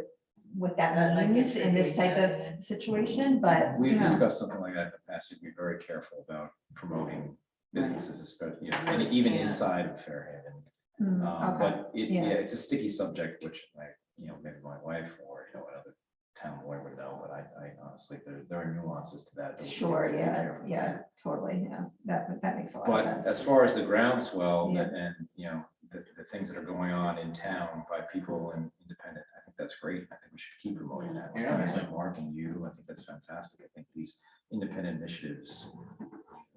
what that Like means it's in this type tricky, of situation, but. We've you know. discussed something like that in the past. You'd be very careful about promoting businesses, especially, you know, and even Yeah. inside of Fairhaven. Okay, But yeah. it's a sticky subject, which I, you know, maybe my wife or, you know, another town lawyer would know, but I honestly, there are nuances to that. that we Sure, have to be yeah, careful. yeah, totally, yeah, that makes a lot of But sense. as far as the groundswell Yeah. and, you know, the things that are going on in town by people and independent, I think that's great. I think we should keep promoting that. With guys like Mark and you, I think that's fantastic. I think these independent initiatives,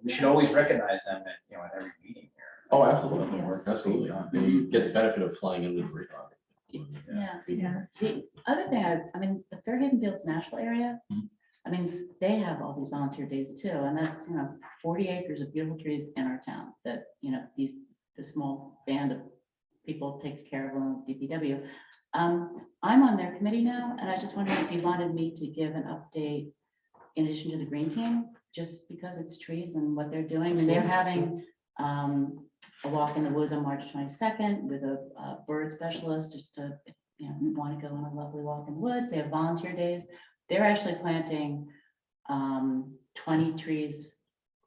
we should always recognize them at, you know, at every meeting here. Oh, absolutely, Yes. absolutely. And you get the benefit of flying in the breeze. Yeah. Yeah. The other thing, I mean, the Fairhaven Fields National area, Mhm. I mean, they have all these volunteer days too, and that's, you know, 40 acres of beautiful trees in our town that, you know, the small band of people takes care of on DPW. I'm on their committee now, and I was just wondering if you wanted me to give an update in addition to the green team, just because it's trees and what they're doing, and they're having a walk in the woods on March 22nd with a bird specialist, just to, you know, want to go on a lovely walk in the woods. They have volunteer days. They're actually planting 20 trees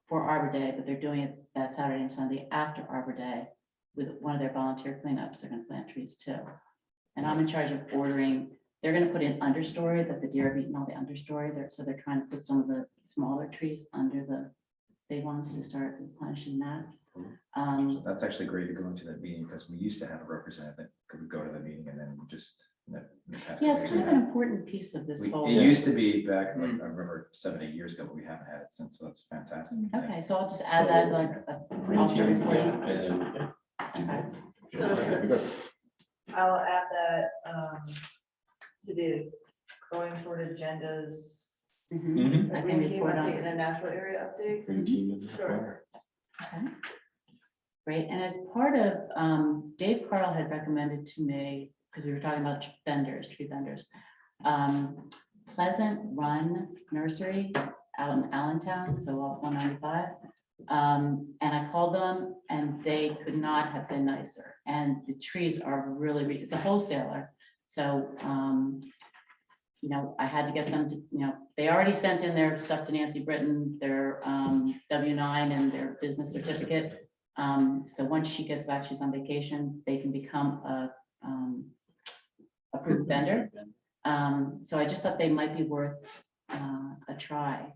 for Arbor Day, but they're doing it that Saturday and Sunday after Arbor Day with one of their volunteer cleanups. They're gonna plant trees too. And I'm in charge of ordering, they're gonna put in understory that the deer have eaten all the understory there, so they're trying to put some of the smaller trees under the big ones to start replenishing that. So that's actually great to go into that meeting, because we used to have a representative that could go to the meeting and then just. in the past Yeah, few it's years, kind of an important piece of this whole. It used to be back, like, I remember 7, 8 years ago, but we haven't had it since, so that's fantastic. Okay, so I'll just add that like. I'll start reporting. Okay. So I'll add that to the going forward agendas. Mhm. A I green can team report on update it. and a natural area update. Sure. Okay. Great, and as part of, Dave Carl had recommended to me, because we were talking about vendors, tree vendors. Pleasant Run Nursery out in Allentown, so off 195. And I called them and they could not have been nicer. And the trees are really, it's a wholesaler. So, you know, I had to get them to, you know, they already sent in their stuff to Nancy Britton, their W-9 and their business certificate. So once she gets back, she's on vacation, they can become a approved vendor. So I just thought they might be worth a try.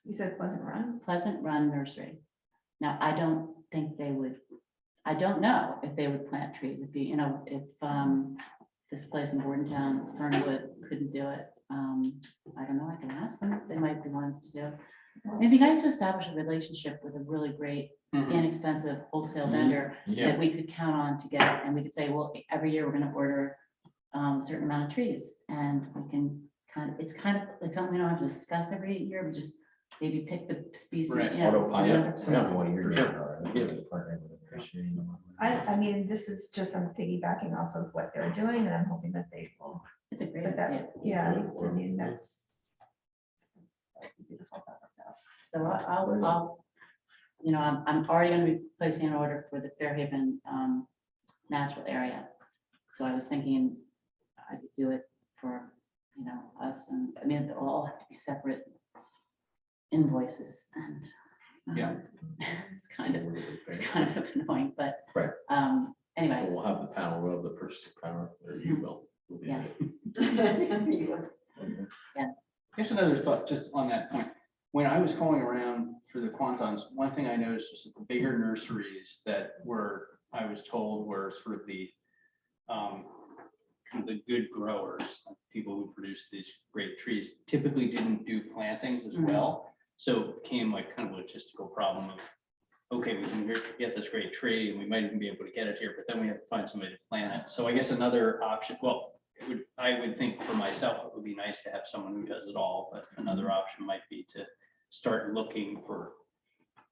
You said Pleasant Run? Pleasant Run Nursery. Now, I don't think they would, I don't know if they would plant trees, if you know, if this place in Bordentown, Fernwood couldn't do it. I don't know, I can ask them, if they might be willing to do it. It'd be nice to establish a relationship with a really great, inexpensive wholesale vendor that we could count on to get, and we could say, well, every year we're gonna order a certain amount of trees, and we can it's kind of like something we don't have to discuss every year, but just maybe pick the species. Right. you know, Autopilot. whatever. So not one of your. I mean, this is just, I'm piggybacking off of what they're doing, and I'm hoping that they will, It's a great but idea. that, yeah, I mean, that's. So I'll, you know, I'm already gonna be placing an order for the Fairhaven natural area. So I was thinking I could do it for, you know, us, and I mean, they'll all have to be separate invoices, and Yeah. it's kind of annoying, but Right. anyway, We'll have the panel, we'll have the purchasing power, or you will. We'll be Yeah. there. Here's another thought, just on that point. When I was calling around for the Quantons, one thing I noticed was that the bigger nurseries that were, I was told, were sort of the kind of the good growers, like people who produce these great trees, typically didn't do plantings as well. So it became like kind of a logistical problem of, okay, we can get this great tree and we might even be able to get it here, but then we have to find somebody to plant it. So I guess another option, well, I would think for myself, it would be nice to have someone who does it all, but another option might be to start looking for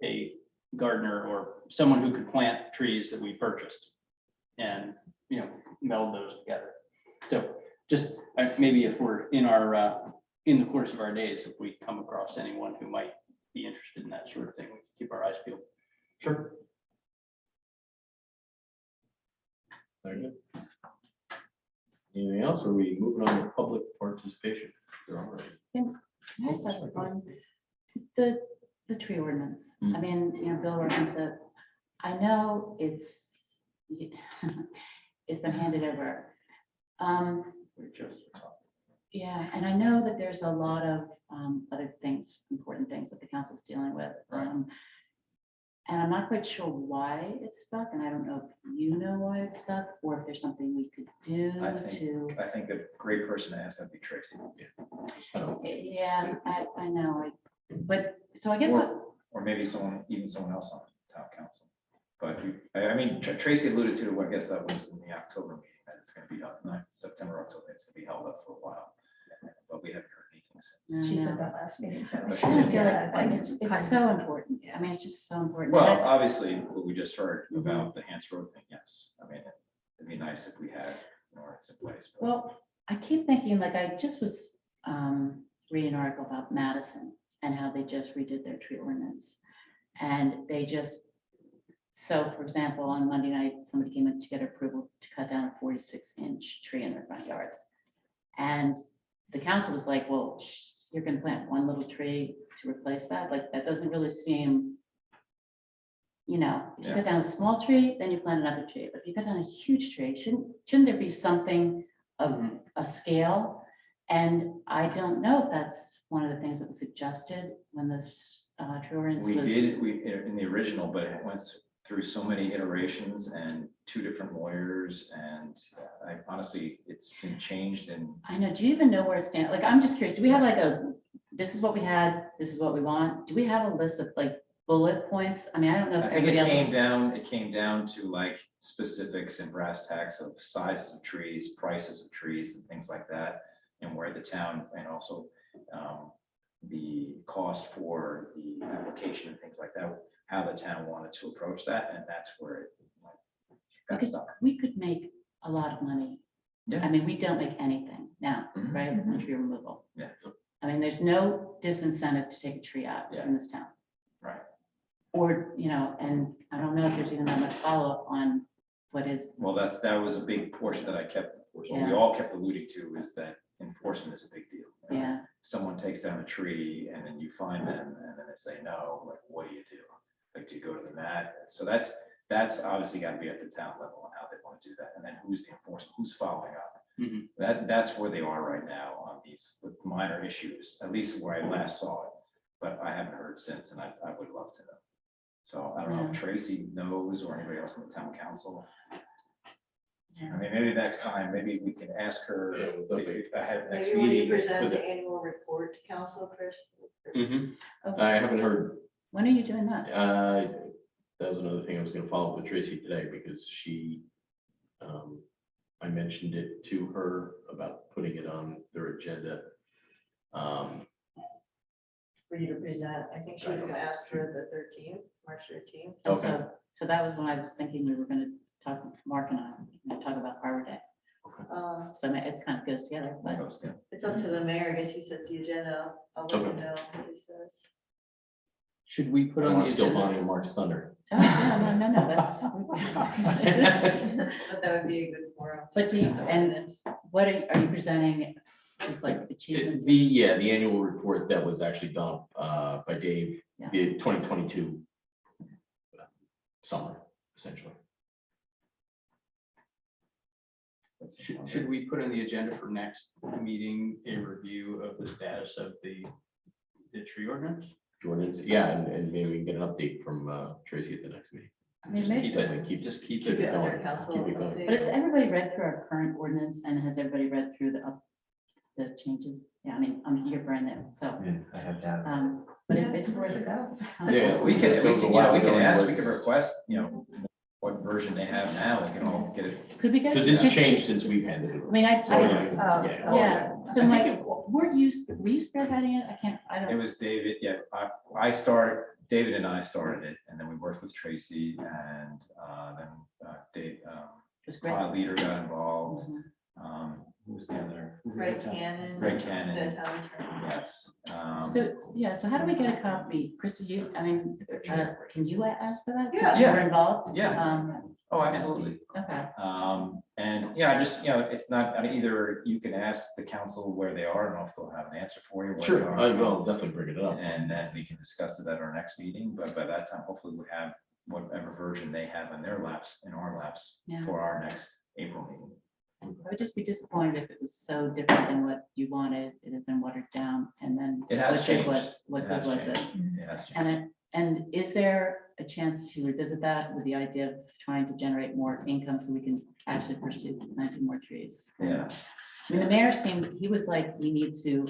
a gardener or someone who could plant trees that we purchased and, you know, meld those together. So just maybe if we're in our, in the course of our days, if we come across anyone who might be interested in that sort of thing, we can keep our eyes peeled. Sure. Very good. Anything else? Or are we moving on to public participation? There are already. I just have one. The tree ordinance. I mean, you know, Bill Wilkins said, I know it's been handed over. We're just Yeah, and I know that there's a lot of other things, important things that the council's dealing with. And I'm not quite sure why it's stuck, and I don't know if you know why it's stuck, or if there's something we could do to. I think a great person to ask, that'd be Tracy. Yeah, I know, but, so I guess what, Or maybe even someone else on town council. But I mean, Tracy alluded to, I guess that was in the October meeting, that it's gonna be held, not September, October, it's gonna be held up for a while. But we haven't heard anything since. She I said know. that last meeting too. I I kind of feel Yeah, like and it's kind so of- important. I mean, it's just so important. Well, And I- obviously, what we just heard about the Hants Road thing, yes. I mean, it'd be nice if we had an ordinance in place. but- Well, I keep thinking, like, I just was reading an article about Madison and how they just redid their tree ordinance. And they just, so for example, on Monday night, somebody came in to get approval to cut down a 46-inch tree in their front yard. And the council was like, well, you're gonna plant one little tree to replace that? Like, that doesn't really seem, you know, if you Yeah. cut down a small tree, then you plant another tree. But if you cut down a huge tree, shouldn't there be something of a scale? And I don't know if that's one of the things that was suggested when this tree ordinance We was. did, in the original, but it went through so many iterations and two different lawyers, and I honestly, it's been changed and I know, do you even know where it stands? Like, I'm just curious, do we have like this is what we had, this is what we want? Do we have a list of like bullet points? I mean, I don't know if I think everybody it else. came down to like specifics and brass tacks of sizes of trees, prices of trees and things like that. And where the town, and also the cost for the application and things like that, how the town wanted to approach that, and that's where it like, got Because stuck. we could make a lot of money. Yeah. I mean, we don't make anything now, Mhm. right, on tree removal. Yeah. I mean, there's no disincentive to take a tree out Yeah. in this town. Right. Or, you know, and I don't know if there's even that much follow-up on what is. Well, that was a big portion that I kept, what we Yeah. all kept alluding to, is that enforcement is a big deal. Yeah, Someone takes down a tree and then you find them and then they say, no, like, what do you do? Like, do you go to the mat? So that's obviously got to be at the town level on how they want to do that. And then who's the enforcement, who's following up? Mhm. That's where they are right now on these minor issues, at least where I last saw it. But I haven't heard since, and I would love to know. So I don't know if Tracy knows or anybody else in the town council. I mean, maybe next time, maybe we can ask her Yeah, we'll definitely- ahead of next Maybe when you meeting. present the annual report to council, Chris. Mhm. I haven't heard, when are you doing that? that was another thing I was gonna follow up with Tracy today, because I mentioned it to her about putting it on their agenda. For you to present, I think she was gonna ask for the 13th, March 13th. And Okay. so that was when I was thinking we were gonna talk, Mark and I, talk about Arbor Day. So I mean, it's kind of goes together, but. It's up to the mayor, I guess he sets the agenda, I'll let you Okay. know what he says. Should we I put don't on want the to steal agenda? Bonnie and Mark's thunder. Oh, no, that's. But that would be a good forum. But do you, and what are you presenting, just like achievements? The annual report that was actually done by Dave, Yeah. the 2022 summer, essentially. Should we put on the agenda for next meeting a review of the status of the tree ordinance? Jordan's, yeah, and maybe we can get an update from Tracy at the next meeting. I mean, Just maybe- keep it, just keep Keep it it under going, council. keep it going. update. But has everybody read through our current ordinance and has everybody read through the changes? Yeah, I mean, you're brand new, so, I have that. but it's worth it. Yeah, We can, There was a you know, while we ago can it ask, we was- can request, you know, what version they have now, we can all get it. Could we get? Because it's changed since we've handed it I over. mean, So, Oh, yeah. yeah, so I Mike, think were you spearheading it? I It don't, was David, yeah, I started, David and I started it, and then we worked with Tracy, and then Dave, it's great. Todd Leader got involved. Mhm. Who was the other? who was the Greg other town? Cannon. Greg Cannon, The town attorney. yes. So how do we get a copy? Krista, can you ask for that? Yeah. Since you were involved? Yeah. Oh, absolutely. Okay, And yeah, just, you know, it's not, either you can ask the council where they are, I don't know if they'll have an answer for you. where they Sure, are. I will definitely bring it up. And then we can discuss it at our next meeting, but by that time, hopefully we have whatever version they have in their laps, in our laps, yeah. for our next April meeting. I would just be disappointed if it was so different than what you wanted. It had been watered down and then. It has what good changed. was- What It good has was it? changed. It has changed. And is there a chance to revisit that with the idea of trying to generate more income so we can actually pursue planting more trees? Yeah, I mean, the mayor seemed, he was like, we need to,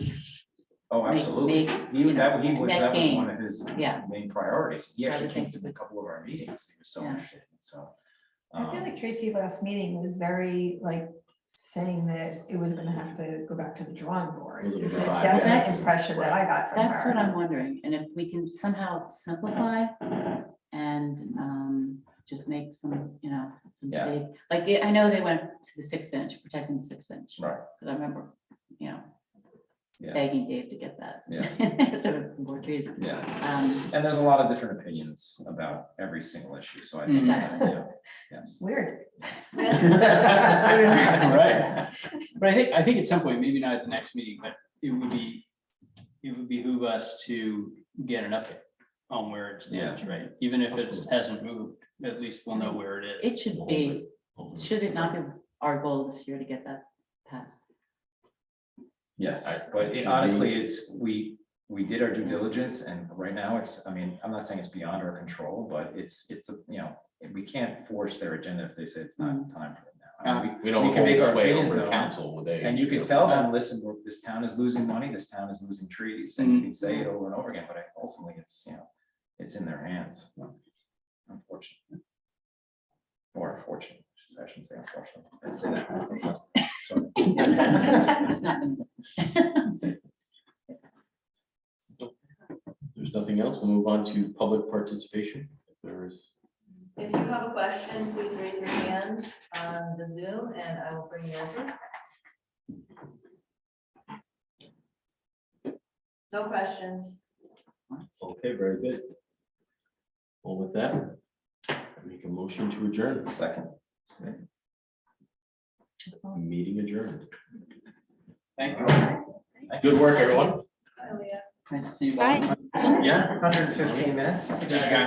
oh, Make- absolutely. make, He, you know, that was net gain. one of his Yeah. main priorities. He So I actually would came think- to a couple of our meetings. He was so Yeah. interested, so. I feel like Tracy last meeting was very like saying that it was gonna have to go back to the drawing board. It was a Is bit that vibe, definite yeah. impression that I got from her? that's what I'm wondering. And if we can somehow simplify and just make some, some Yeah. big, like, I know they went to the 6 inch, protecting the 6 inch. Right. Because I remember, Yeah. begging Dave to get that. Yeah. Sort of more trees. Yeah, Um, and there's a lot of different opinions about every single issue, so I think, Exactly. you know, yes. Weird. Right. But I think at some point, maybe not at the next meeting, but it would behoove us to get an update on where it stands, right? Even if it hasn't moved, at least we'll know where it is. It should be, should it not be our goal this year to get that passed? Yes, I- but should honestly, we did our due diligence, and right now I mean, I'm not saying it's beyond our control, but it's, we can't force their agenda if they say it's not time for it now. I mean, We don't we can hold make our sway opinions over the known, council with a. and you can tell them, listen, this town is losing money, this town is losing trees, and you can say it over and over again, but ultimately it's, it's in their hands. Unfortunately. Or fortunate, I shouldn't say unfortunately. I'd say that. Sorry. It's not gonna- There's nothing else. We'll move on to public participation. If there is. If you have a question, please raise your hand on the Zoom and I will bring you over. No questions. Okay, very good. Well, with that, I make a motion to adjourn. Second. Meeting adjourned. Thank you. Good work, everyone. Bye, Leah. Nice to see you. Bye. Yeah. 115 minutes. Yeah.